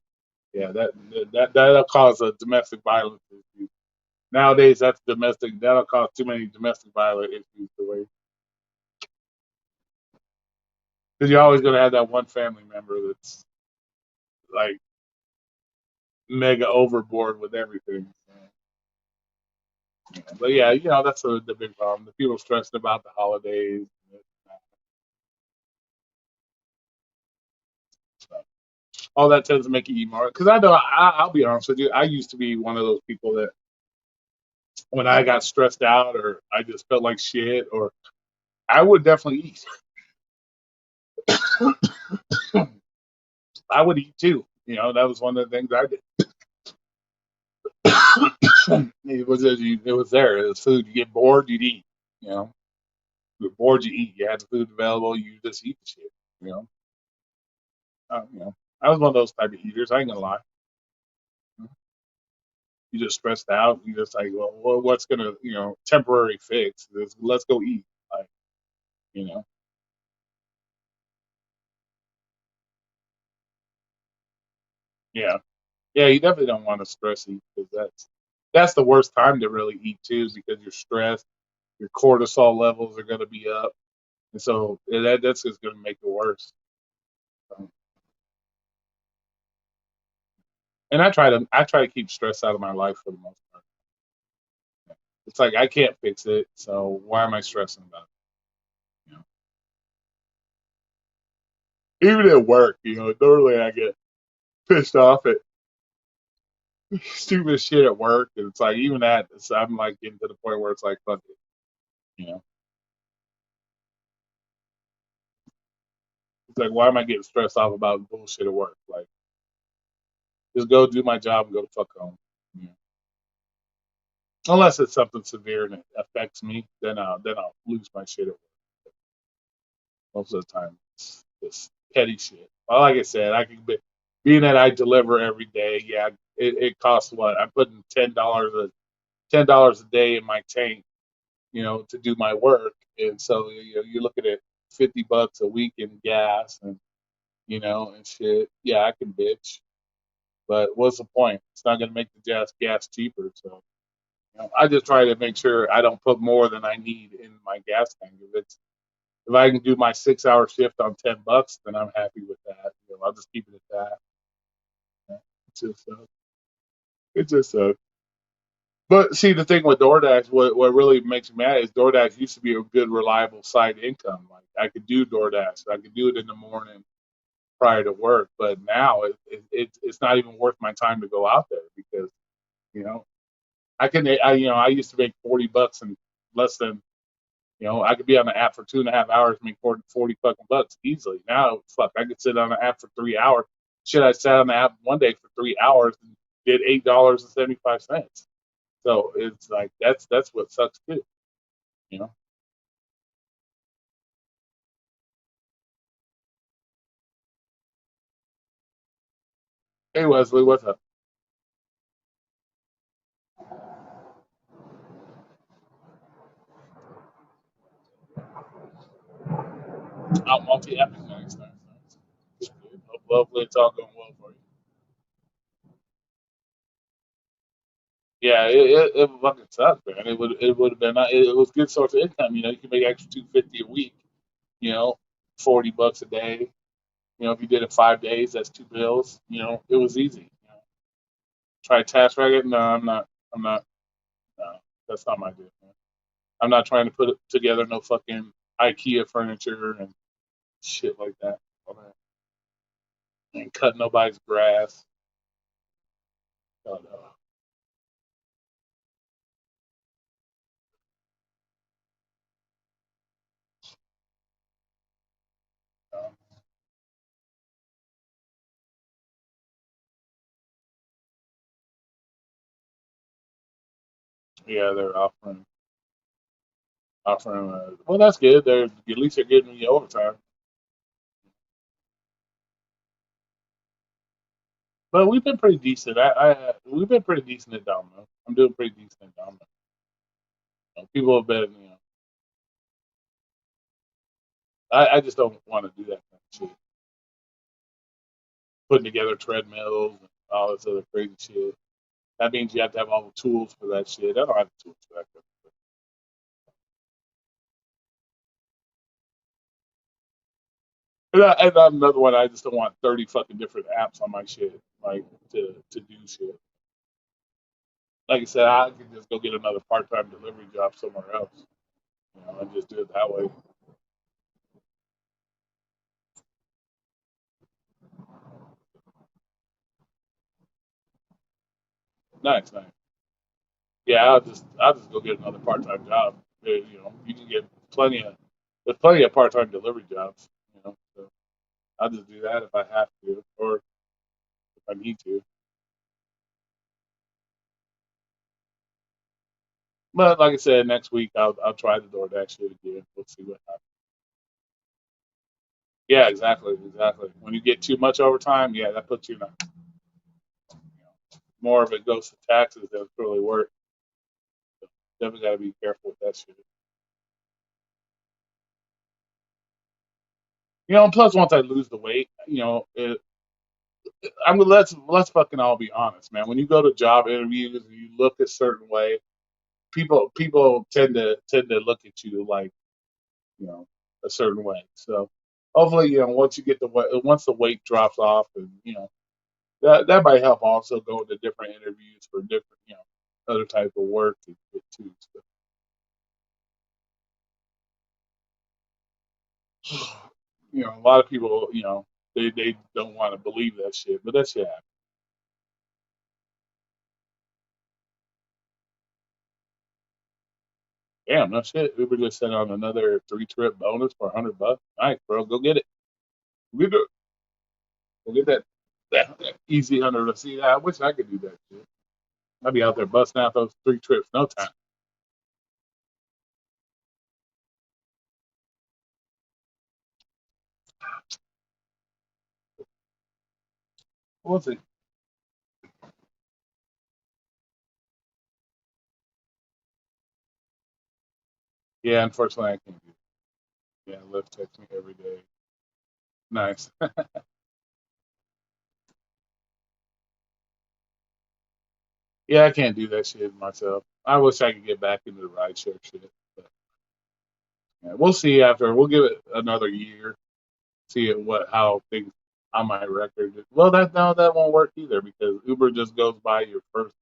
Yeah, that'll cause a domestic violence issue. Nowadays, that's domestic. That'll cause too many domestic violence issues. The way because you're always gonna have that one family member that's like mega overboard with everything. But yeah, that's the big problem. The people stressed about the holidays. So, all that tends to make you eat more. Because I know I'll be honest with you. I used to be one of those people that when I got stressed out or I just felt like shit, or I would definitely eat. I would eat too. That was one of the things I did. It was there. It was food. You get bored, you'd eat. You know, you're bored, you eat. You had the food available, you just eat the shit. You know, I was one of those type of eaters. I ain't gonna lie. You just stressed out. You just like, well, what's gonna, temporary fix? Let's go eat. Like, you know, yeah, yeah. You definitely don't want to stress eat because that's the worst time to really eat too, because you're stressed. Your cortisol levels are gonna be up, and so that's just gonna make it worse. So, and I try to keep stress out of my life for the most part. It's like I can't fix it, so why am I stressing about it? Even at work, normally I get pissed off at stupid shit at work, and it's like even that, I'm like getting to the point where it's like fuck it, you know. It's like why am I getting stressed off about bullshit at work? Like just go do my job and go to fuck home. You know? Unless it's something severe and it affects me, then I'll lose my shit at work. Most of the time, it's petty shit. Well, like I said, I can be, being that I deliver every day. Yeah, it costs what I'm putting $10 a day in my tank, to do my work, and so you're looking at $50 a week in gas and shit. Yeah, I can bitch, but what's the point? It's not going to make the gas cheaper. So I just try to make sure I don't put more than I need in my gas tank. If I can do my 6 hour shift on $10, then I'm happy with that. I'll just keep it at that. It's just it's just But see, the thing with DoorDash, what really makes me mad is DoorDash used to be a good, reliable side income. Like I could do DoorDash, I could do it in the morning prior to work, but now it's not even worth my time to go out there because you know I used to make $40 in less than I could be on the app for 2.5 hours, make 40 fucking bucks easily. Now, fuck, I could sit on the app for 3 hours. Shit, I sat on the app one day for 3 hours and did $8.75. So it's like that's what sucks too. You know. Hey Wesley, what's up? I'm multi-apping next time. So hopefully it's all going well for you. Yeah, it fucking sucks, man. It would have been it was a good source of income. You can make extra 250 a week. You know, $40 a day. If you did it 5 days, that's two bills. It was easy. Try task racket? No, I'm not. I'm not. No, that's not my deal. Man. I'm not trying to put together no fucking IKEA furniture and shit like that. And cut nobody's grass. No, no. No. Yeah, they're offering. Well, that's good. They're at least they're giving you overtime. But we've been pretty decent. We've been pretty decent at Domino. I'm doing pretty decent at Domino. People have been. I just don't want to do that kind of shit. Putting together treadmills and all this other crazy shit. That means you have to have all the tools for that shit. I don't have the tools for that. Kind of and I'm another one. I just don't want 30 fucking different apps on my shit, like to do shit. Like I said, I could just go get another part-time delivery job somewhere else, and just do it that way. Nice, nice. Yeah, I'll just go get another part-time job. You can get plenty of there's plenty of part-time delivery jobs. So I'll just do that if I have to, or if I need to. But like I said, next week I'll try the DoorDash shit again. We'll see what happens. Yeah, exactly, exactly. When you get too much overtime, yeah, that puts you in more of it goes to taxes than it's really worth. So definitely got to be careful with that shit. And plus once I lose the weight, I'm let's fucking all be honest, man. When you go to job interviews and you look a certain way, people tend to look at you like you know a certain way. So hopefully, once you get once the weight drops off, and that might help also go into different interviews for different other type of work and shit too. So, a lot of people, they don't want to believe that shit, but that shit happens. Damn, no shit. Uber just sent on another 3 trip bonus for $100. Nice, bro. Go get it. Go get it. Go get that easy under the seat. I wish I could do that shit. I'd be out there busting out those 3 trips no time. We'll see. Yeah, unfortunately, I can't do it. Yeah, Lyft texts me every day. Nice. Yeah, I can't do that shit myself. I wish I could get back into the rideshare shit. But yeah, we'll see after. We'll give it another year. See how things on my record. Well, that won't work either because Uber just goes by your first.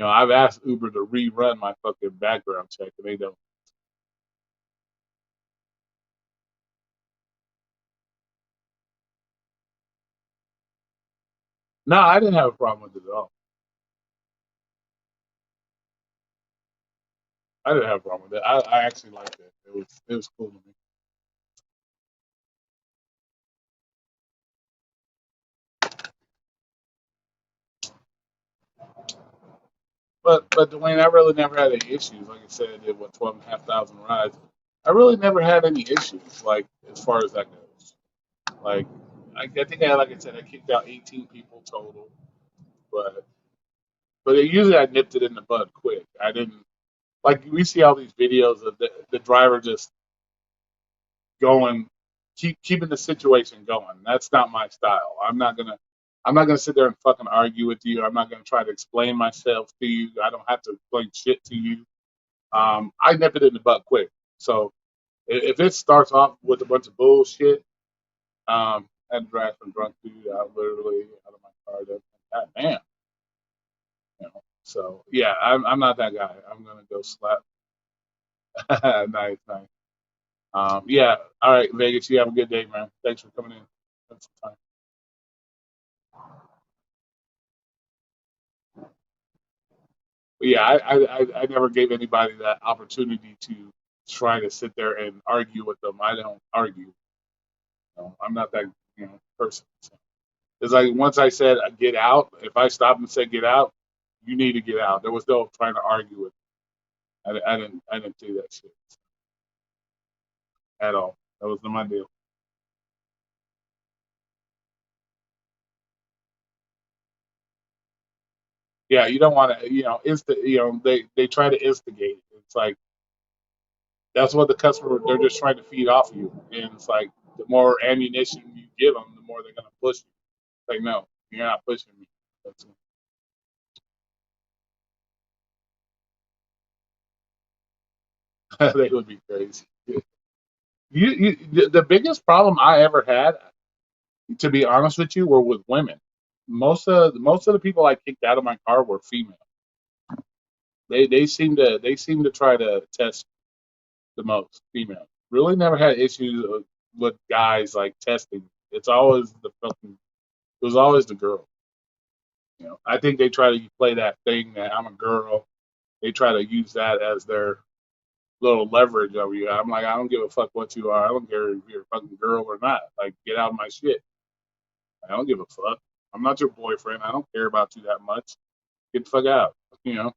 I've asked Uber to rerun my fucking background check and they don't. No, I didn't have a problem with it at all. I didn't have a problem with it. I actually liked it. It was cool to me. But Dwayne, I really never had any issues. Like I said, I did what 12,500 rides. I really never had any issues. Like as far as that goes. Like I think like I said, I kicked out 18 people total. But usually I nipped it in the bud quick. I didn't like we see all these videos of the driver just going, keeping the situation going. That's not my style. I'm not gonna sit there and fucking argue with you. I'm not gonna try to explain myself to you. I don't have to explain shit to you. I nip it in the butt quick. So if it starts off with a bunch of bullshit, I had to drive some drunk dude out literally out of my car. God damn, you know. So yeah, I'm not that guy. I'm gonna go slap. Nice, nice. Yeah. All right, Vegas. You have a good day, man. Thanks for coming in. That's the time. But yeah, I never gave anybody that opportunity to try to sit there and argue with them. I don't argue. I'm not that person. So it's like once I said get out. If I stopped and said get out, you need to get out. There was no trying to argue with. I didn't do that shit at all. That was not my deal. Yeah, you don't want to. They try to instigate. It's like that's what the customer they're just trying to feed off you, and it's like the more ammunition you give them, the more they're gonna push you. Like, no, you're not pushing me. That's, they would be crazy. The biggest problem I ever had, to be honest with you, were with women. Most of the people I kicked out of my car were female. They seem to try to test the most female. Really never had issues with guys like testing. It's always the fucking. It was always the girl. I think they try to play that thing that I'm a girl. They try to use that as their little leverage over you. I'm like, I don't give a fuck what you are. I don't care if you're a fucking girl or not. Like, get out of my shit. I don't give a fuck. I'm not your boyfriend. I don't care about you that much. Get the fuck out. You know?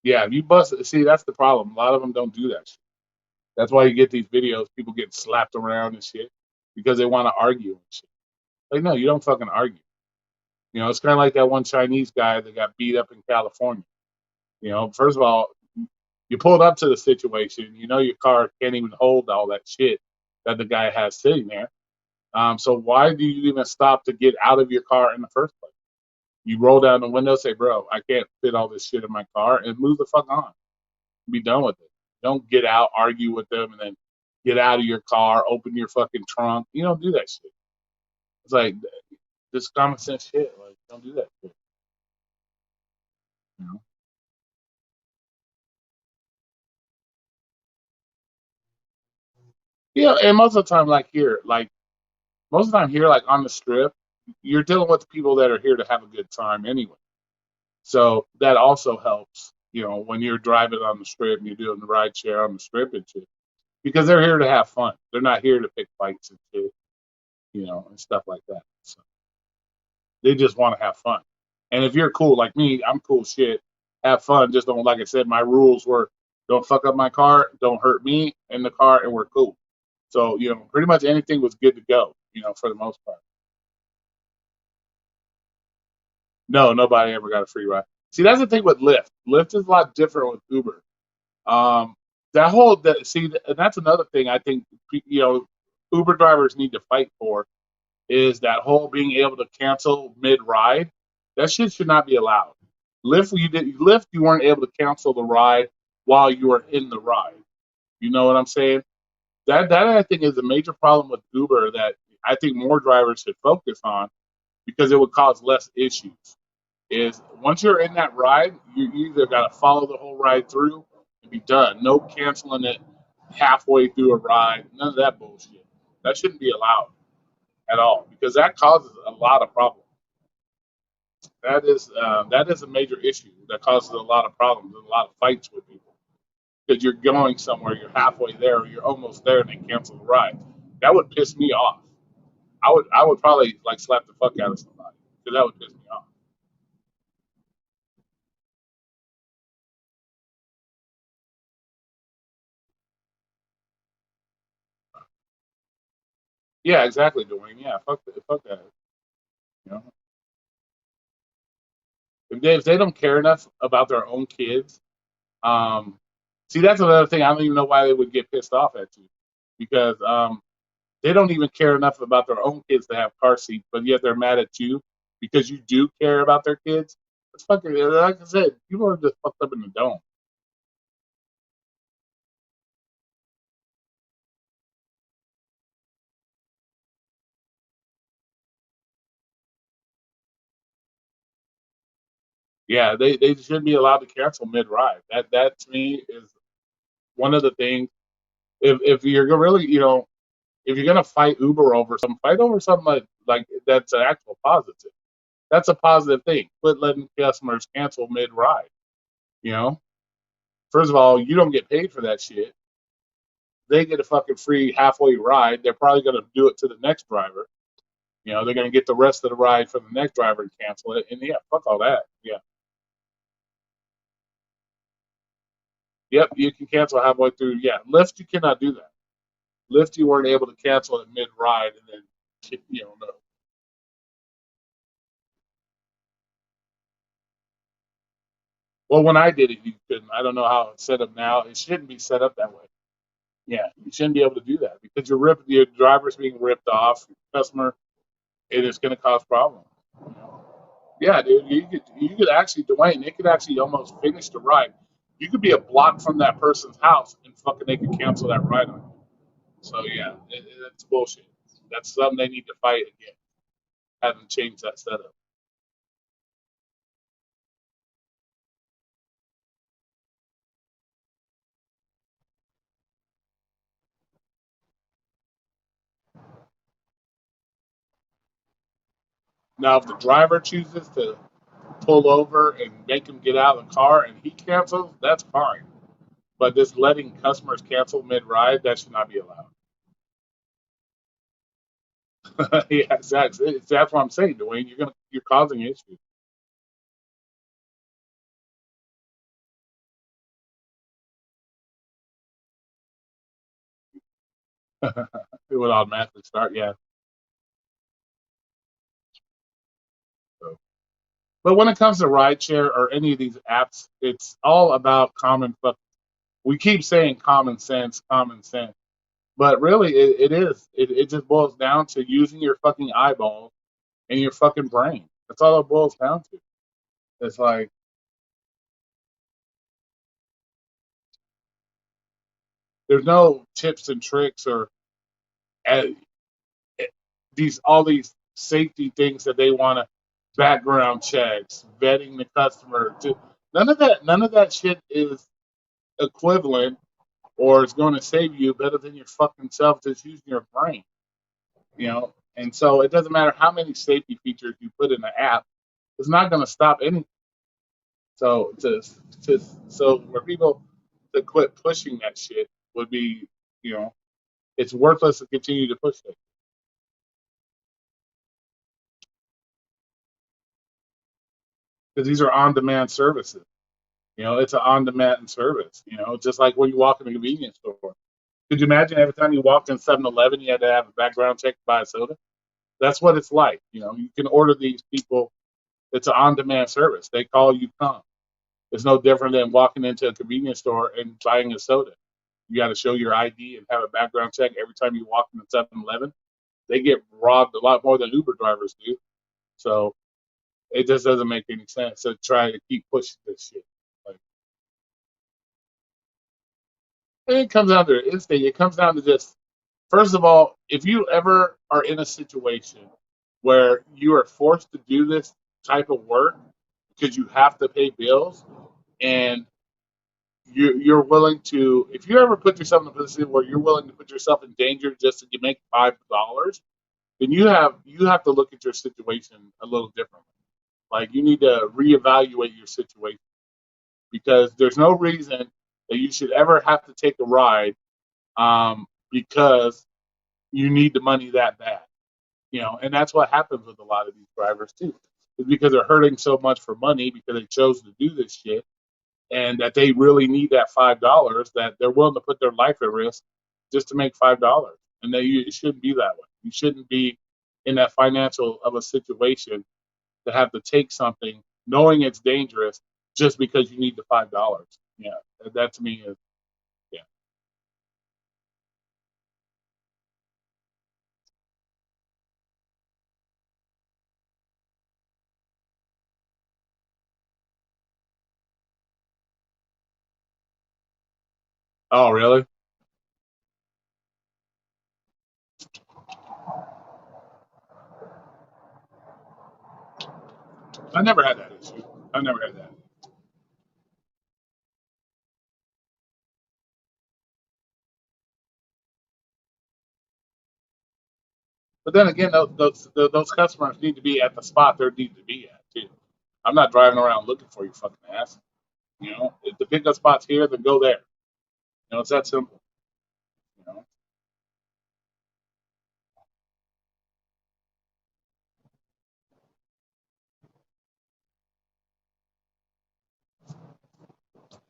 Yeah, if you bust it, see, that's the problem. A lot of them don't do that shit. That's why you get these videos, people get slapped around and shit because they want to argue and shit. Like, no, you don't fucking argue. It's kind of like that one Chinese guy that got beat up in California. First of all, you pulled up to the situation. Your car can't even hold all that shit that the guy has sitting there. So why do you even stop to get out of your car in the first place? You roll down the window, say, "Bro, I can't fit all this shit in my car," and move the fuck on. Be done with it. Don't get out, argue with them, and then get out of your car, open your fucking trunk. You don't do that shit. It's like this common sense shit. Like, don't do that shit. You know? Yeah, and most of the time, most of the time here, like on the strip, you're dealing with people that are here to have a good time anyway. So that also helps, when you're driving on the strip and you're doing the ride share on the strip and shit, because they're here to have fun. They're not here to pick fights and shit, and stuff like that. So they just want to have fun. And if you're cool like me, I'm cool shit. Have fun. Just don't, like I said, my rules were don't fuck up my car, don't hurt me in the car, and we're cool. So, pretty much anything was good to go, for the most part. No, nobody ever got a free ride. See, that's the thing with Lyft. Lyft is a lot different with Uber. Um, and that's another thing I think Uber drivers need to fight for is that whole being able to cancel mid ride. That shit should not be allowed. Lyft, you weren't able to cancel the ride while you were in the ride. You know what I'm saying? That I think is a major problem with Uber that I think more drivers should focus on because it would cause less issues. Is once you're in that ride, you either got to follow the whole ride through and be done. No canceling it halfway through a ride. None of that bullshit. That shouldn't be allowed at all because that causes a lot of problems. that is a major issue that causes a lot of problems and a lot of fights with people because you're going somewhere, you're halfway there, or you're almost there, and they cancel the ride. That would piss me off. I would probably like slap the fuck out of somebody because that would piss me off. Yeah, exactly, Dwayne. Yeah, fuck that. You know, if they don't care enough about their own kids, um, see, that's another thing. I don't even know why they would get pissed off at you because they don't even care enough about their own kids to have car seats, but yet they're mad at you because you do care about their kids. It's fucking like I said, people are just fucked up in the dome. Yeah, they should be allowed to cancel mid ride. That to me is one of the things. If you're really if you're gonna fight Uber over something, fight over something like that's an actual positive. That's a positive thing. Quit letting customers cancel mid ride. You know, first of all, you don't get paid for that shit. They get a fucking free halfway ride. They're probably gonna do it to the next driver. They're gonna get the rest of the ride from the next driver and cancel it. And yeah, fuck all that. Yeah, yep, you can cancel halfway through. Yeah, Lyft, you cannot do that. Lyft, you weren't able to cancel it mid ride and then no. Well, when I did it, you couldn't. I don't know how it's set up now. It shouldn't be set up that way. Yeah, you shouldn't be able to do that because your driver's being ripped off, your customer, and it's going to cause problems. Yeah, dude, you could actually, Dwayne, it could actually almost finish the ride. You could be a block from that person's house and fucking they could cancel that ride on you. So yeah, it's bullshit. That's something they need to fight again. Haven't changed that setup. Now, if the driver chooses to pull over and make him get out of the car and he cancels, that's fine. But just letting customers cancel mid ride, that should not be allowed. Yeah, exactly. That's what I'm saying, Dwayne. You're causing issues. It would automatically start, yeah. So. But when it comes to rideshare or any of these apps, it's all about common. We keep saying common sense, but really, it is. It just boils down to using your fucking eyeballs and your fucking brain. That's all it boils down to. It's like there's no tips and tricks or uh, these all these safety things that they want to background checks, vetting the customer. None of that shit is equivalent or it's going to save you better than your fucking self just using your brain. And so it doesn't matter how many safety features you put in the app, it's not going to stop anything. So to so for people to quit pushing that shit would be, you know, it's worthless to continue to push it because these are on-demand services. It's an on-demand service. Just like when you walk in a convenience store. Could you imagine every time you walked in 7-Eleven, you had to have a background check to buy a soda? That's what it's like. You can order these people. It's an on-demand service. They call, you come. It's no different than walking into a convenience store and buying a soda. You got to show your ID and have a background check every time you walk into 7-Eleven. They get robbed a lot more than Uber drivers do. So it just doesn't make any sense to try to keep pushing this shit. Like, it comes down to instinct. It comes down to just, first of all, if you ever are in a situation where you are forced to do this type of work because you have to pay bills and you're willing to, if you ever put yourself in a position where you're willing to put yourself in danger just to make $5, then you have to look at your situation a little differently. Like you need to reevaluate your situation because there's no reason that you should ever have to take a ride because you need the money that bad. And that's what happens with a lot of these drivers too. Is because they're hurting so much for money because they chose to do this shit and that they really need that $5 that they're willing to put their life at risk just to make $5. And that it shouldn't be that way. You shouldn't be in that financial of a situation to have to take something knowing it's dangerous just because you need the $5. Yeah, that to me is yeah. Oh, really? I never had that issue. I never had that. But then again, those customers need to be at the spot they need to be at too. I'm not driving around looking for you, fucking ass. If the pickup spot's here, then go there. It's that simple. You know,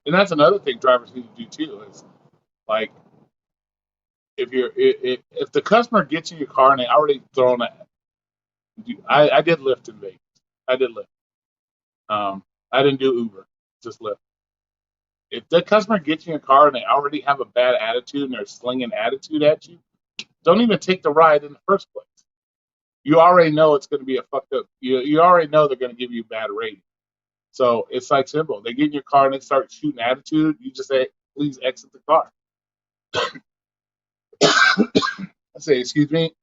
and that's another thing drivers need to do too. Is like if the customer gets in your car and they already thrown it. I did Lyft in Vegas. I did Lyft. I didn't do Uber, just Lyft. If the customer gets in your car and they already have a bad attitude and they're slinging attitude at you, don't even take the ride in the first place. You already know it's going to be a fucked up. You already know they're going to give you a bad rating. So it's like simple. They get in your car and they start shooting attitude. You just say, please exit the car. I say, excuse me.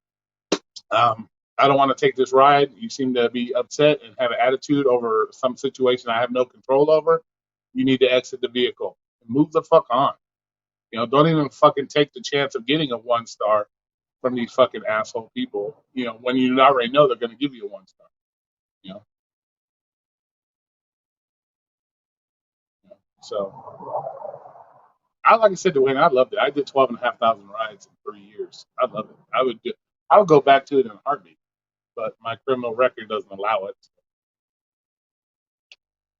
I don't want to take this ride. You seem to be upset and have an attitude over some situation I have no control over. You need to exit the vehicle. Move the fuck on. Don't even fucking take the chance of getting a 1 star from these fucking asshole people. When you already know they're going to give you a 1 star. You know, so like I said, Dwayne, I loved it. I did 12,500 rides in 3 years. I love it. I would go back to it in a heartbeat, but my criminal record doesn't allow it.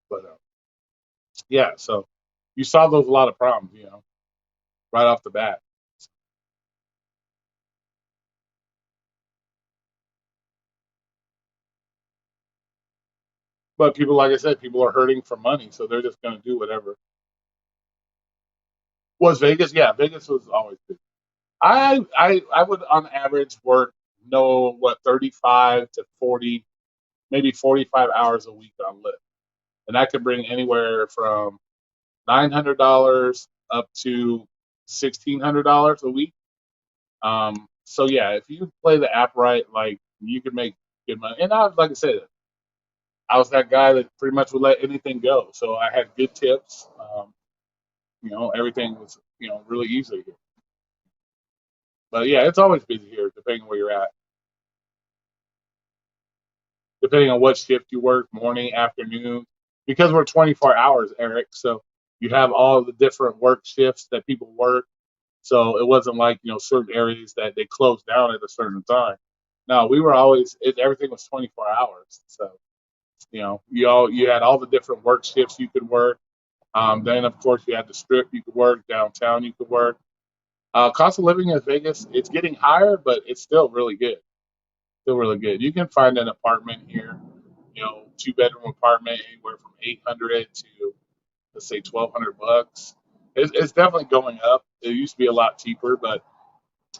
But yeah, so you solve those a lot of problems, right off the bat. But people, like I said, people are hurting for money, so they're just going to do whatever. Was Vegas? Yeah, Vegas was always good. I would on average work 35 to 40, maybe 45 hours a week on Lyft, and I could bring anywhere from $900 up to $1,600 a week. So yeah, if you play the app right, like you can make good money. And like I said, I was that guy that pretty much would let anything go. So I had good tips. Everything was really easy here. But yeah, it's always busy here, depending on where you're at. Depending on what shift you work, morning, afternoon, because we're 24 hours, Eric. So you have all the different work shifts that people work. So it wasn't like certain areas that they closed down at a certain time. No, we were always everything was 24 hours. So you had all the different work shifts you could work. Then of course you had the strip you could work, downtown you could work. Cost of living in Vegas, it's getting higher, but it's still really good. Still really good. You can find an apartment here, 2 bedroom apartment, anywhere from 800 to let's say 1,200 bucks. It's definitely going up. It used to be a lot cheaper, but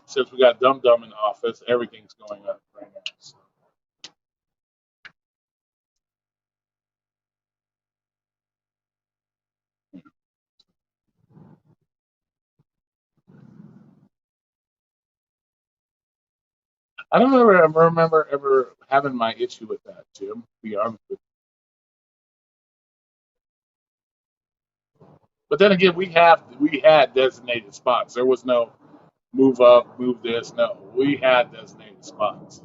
since we got Dum Dum in the office, everything's going up right now. So, I don't remember ever having my issue with that, Jim. To be honest with you. But then again, we had designated spots. There was no move up, move this. No, we had designated spots.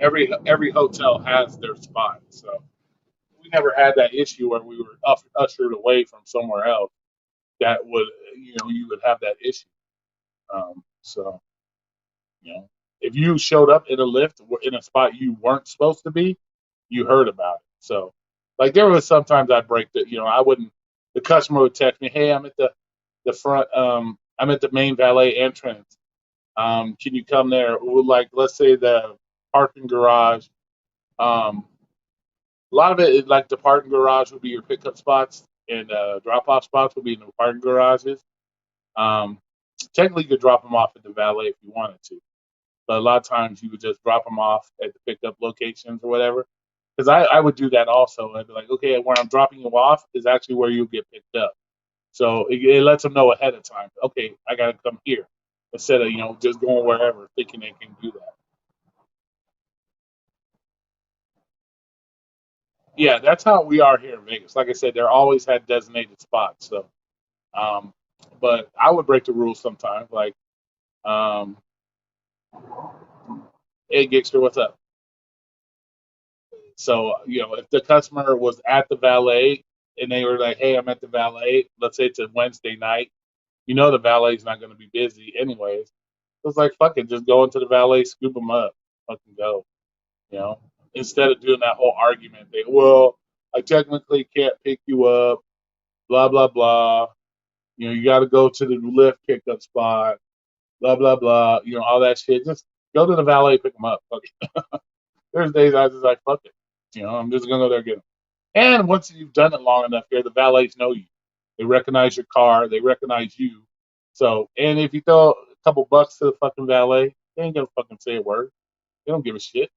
Every hotel has their spot. So we never had that issue where we were ushered away from somewhere else that would, you would have that issue. So, you know, if you showed up in a lift in a spot you weren't supposed to be, you heard about it. So, like there was sometimes I'd break I wouldn't. The customer would text me, "Hey, I'm at the front. I'm at the main valet entrance. Can you come there?" Well, like let's say the parking garage. Um, a lot of it is like the parking garage would be your pickup spots, and drop off spots would be in the parking garages. Um, Technically, you could drop them off at the valet if you wanted to, but a lot of times you would just drop them off at the pickup locations or whatever. Because I would do that also. I'd be like, okay, where I'm dropping you off is actually where you'll get picked up. So it lets them know ahead of time. Okay, I got to come here instead of just going wherever thinking they can do that. Yeah, that's how we are here in Vegas. Like I said, they're always had designated spots. So, um, but I would break the rules sometimes. Like, um, hey, Gixter, what's up? So, if the customer was at the valet and they were like, hey, I'm at the valet, let's say it's a Wednesday night, the valet's not going to be busy anyways. So it's like, fuck it, just go into the valet, scoop them up, fucking go, you know, instead of doing that whole argument. Well, I technically can't pick you up, blah, blah, blah. You got to go to the lift pickup spot, blah, blah, blah. All that shit. Just go to the valet, pick them up. Fuck it. There's days I was just like, fuck it. I'm just going to go there and get them. And once you've done it long enough here, the valets know you. They recognize your car. They recognize you. So, and if you throw a couple bucks to the fucking valet, they ain't gonna fucking say a word. They don't give a shit.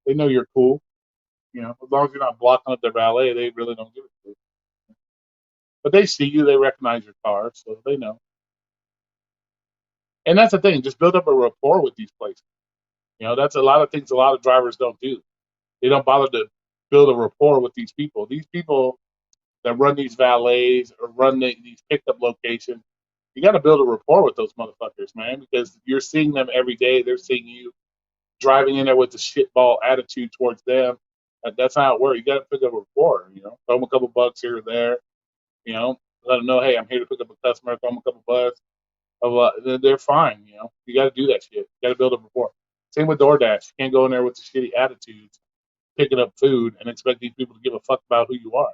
They know you're cool. As long as you're not blocking up their valet, they really don't give a shit. But they see you. They recognize your car, so they know. And that's the thing. Just build up a rapport with these places. That's a lot of things a lot of drivers don't do. They don't bother to build a rapport with these people. These people that run these valets or run these pickup locations, you got to build a rapport with those motherfuckers, man, because you're seeing them every day. They're seeing you driving in there with the shitball attitude towards them. That's not how it works. You got to pick up a rapport, throw them a couple bucks here or there, let them know, hey, I'm here to pick up a customer, throw them a couple bucks. They're fine, You got to do that shit. You got to build a rapport. Same with DoorDash. You can't go in there with the shitty attitudes, picking up food and expect these people to give a fuck about who you are.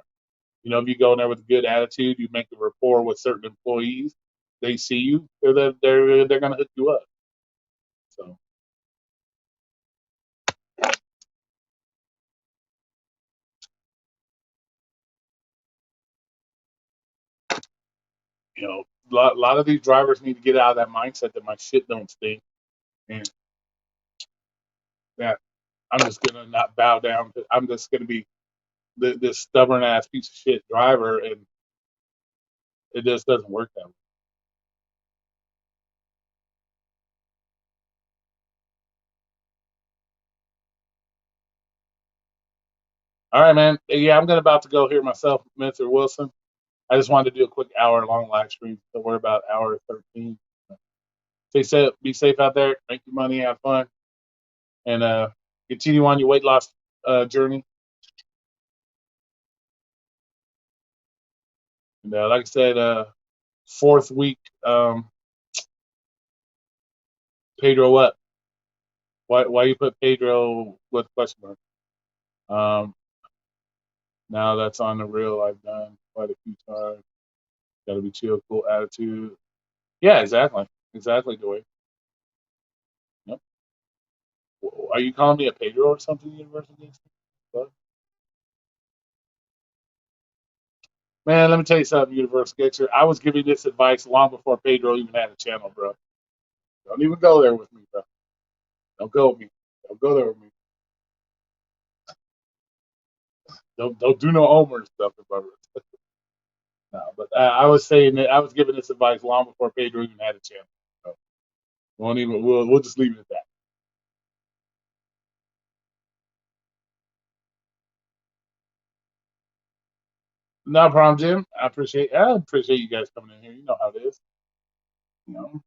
If you go in there with a good attitude, you make a rapport with certain employees. They see you, they're gonna hook you up. So a lot of these drivers need to get out of that mindset that my shit don't stink, and that I'm just gonna not bow down. I'm just gonna be this stubborn ass piece of shit driver, and it just doesn't work that way. All right, man. Yeah, I'm gonna about to go here myself, Mr. Wilson. I just wanted to do a quick hour-long live stream, so we're about hour 13. Stay safe, be safe out there, make your money, have fun, and continue on your weight loss journey. And like I said, fourth week, Pedro what? Why you put Pedro with question mark? Um, Now that's on the reel. I've done quite a few times. Got to be chill, cool attitude. Yeah, exactly, Joey. Yep. Are you calling me a Pedro or something, University? What? Man, let me tell you something, Universal Gangster. I was giving this advice long before Pedro even had a channel, bro. Don't even go there with me, bro. Don't go with me. Don't go there with me. Don't do no Homer stuff, brother. No, but I was saying that I was giving this advice long before Pedro even had a channel. So won't even. We'll just leave it at that. No problem, Jim. I appreciate you guys coming in here. You know how it is. You know.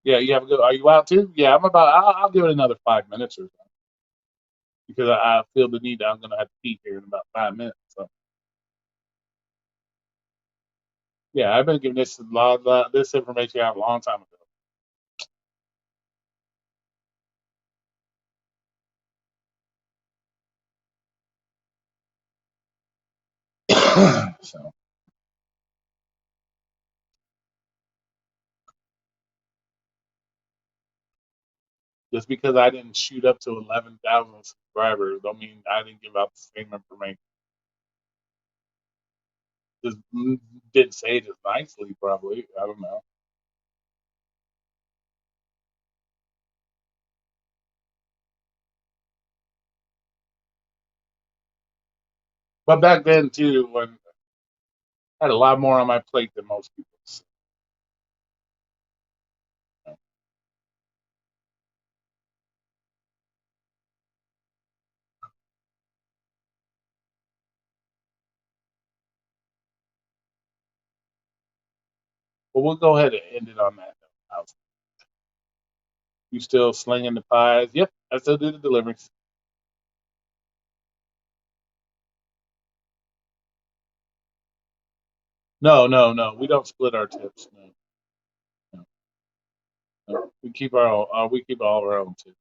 Yeah, you have a good. Are you out too? Yeah, I'm about. I'll give it another 5 minutes or so. because I feel the need that I'm gonna have to pee here in about 5 minutes. So yeah, I've been giving this this information out a long time ago. So just because I didn't shoot up to 11,000 subscribers, don't mean I didn't give out the same information. Just didn't say it as nicely, probably. I don't know. But back then too, when I had a lot more on my plate than most people. So, but we'll go ahead and end it on that note. You still slinging the pies? Yep, I still do the deliveries. No, no, no. We don't split our tips. No, no, no. We keep our own. We keep all our own tips.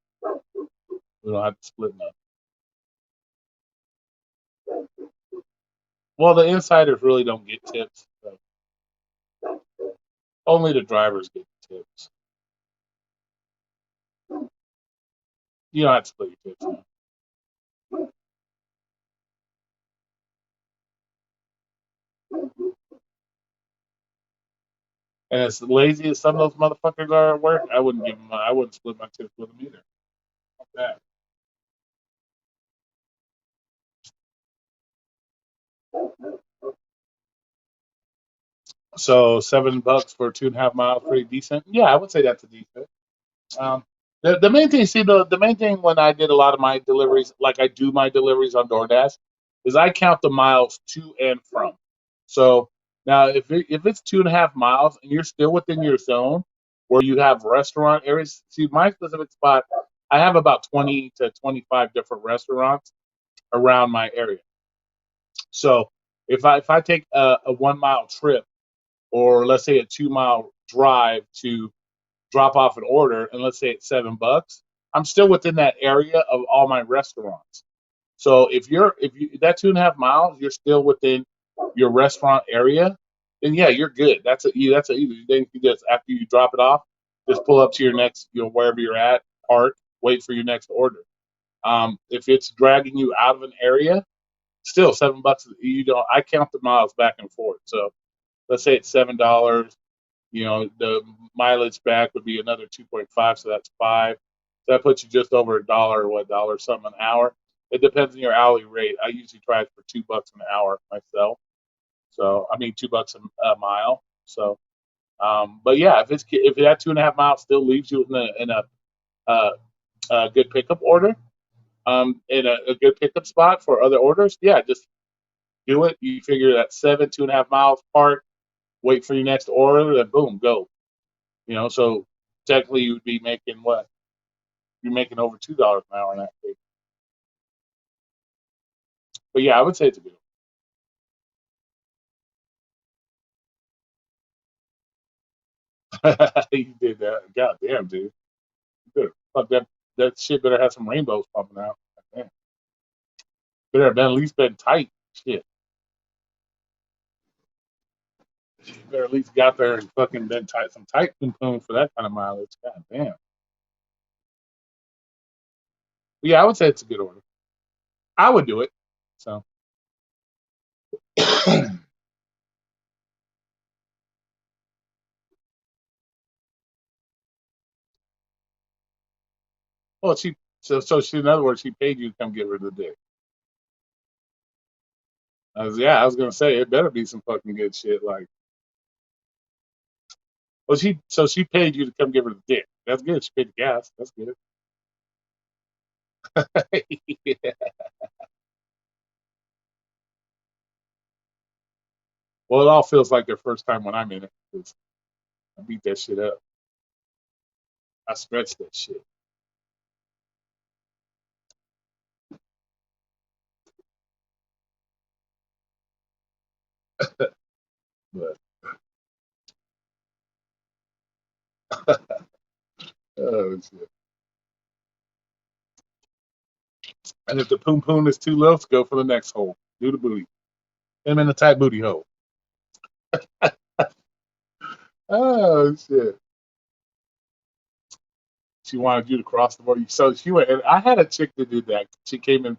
We don't have to split none. Well, the insiders really don't get tips. So only the drivers get tips. You don't have to split your tips. No. And as lazy as some of those motherfuckers are at work, I wouldn't give them. I wouldn't split my tips with them either. Fuck that. So $7 for 2.5 miles, pretty decent. Yeah, I would say that's a decent. Um, the main thing, see, the main thing when I did a lot of my deliveries, like I do my deliveries on DoorDash, is I count the miles to and from. So now, if it's 2.5 miles and you're still within your zone where you have restaurant areas, see, my specific spot, I have about 20 to 25 different restaurants around my area. So if I take a 1 mile trip or let's say a 2 mile drive to drop off an order, and let's say it's $7, I'm still within that area of all my restaurants. So if you that 2.5 miles, you're still within your restaurant area, then yeah, you're good. That's a easy. Then you just after you drop it off, just pull up to your next, wherever you're at, park, wait for your next order. If it's dragging you out of an area, still $7. You don't. I count the miles back and forth. So let's say it's $7. The mileage back would be another 2.5, so that's five. So that puts you just over a dollar, what dollar something an hour. It depends on your hourly rate. I usually try it for $2 an hour myself. So I mean $2 a mile. So, but yeah, if that 2.5 miles still leaves you uh, a good pickup order, in a good pickup spot for other orders, yeah, just do it. You figure that 2.5 miles park, wait for your next order, then boom, go. So technically you would be making what? You're making over $2 an hour in that case. But yeah, I would say it's a good one. You did that. God damn, dude. You better, fuck that shit better have some rainbows popping out. Damn. Better have been at least been tight. Shit. You better at least got there and fucking been tight some tight poom poom for that kind of mileage. God damn. But yeah, I would say it's a good order. I would do it. So well she in other words she paid you to come get rid of the dick. I was gonna say it better be some fucking good shit. Like, well, she paid you to come give her the dick. That's good. She paid the gas. That's good. Yeah. Well, it all feels like their first time when I'm in it. 'Cause I beat that shit up. I stretch that shit. But oh shit. And if the poom poom is too low, let's go for the next hole. Do the booty. Him in the tight booty hole. Oh shit. She wanted you to cross the border. So she went, and I had a chick that did that. She came in,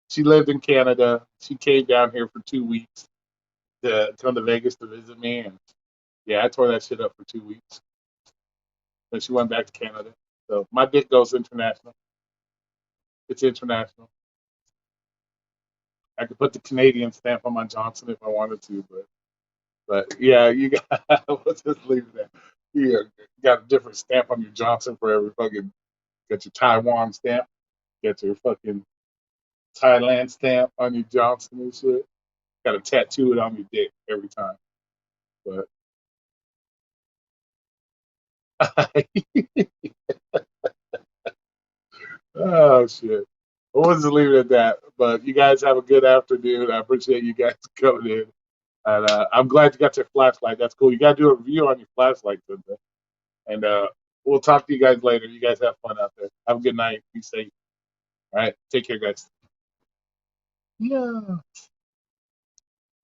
she lived in Canada. She came down here for 2 weeks to come to Vegas to visit me. And yeah, I tore that shit up for 2 weeks. Then she went back to Canada. So my dick goes international. It's international. I could put the Canadian stamp on my Johnson if I wanted to, but yeah, you got, let's just leave it there. You got a different stamp on your Johnson for every fucking, got your Taiwan stamp, got your fucking Thailand stamp on your Johnson and shit. Got to tattoo it on your dick every time. But oh shit. We'll just leave it at that. But you guys have a good afternoon. I appreciate you guys coming in. And I'm glad you got your flashlight. That's cool. You got to do a review on your flashlight today. And we'll talk to you guys later. You guys have fun out there. Have a good night. Be safe. All right. Take care, guys. Yeah.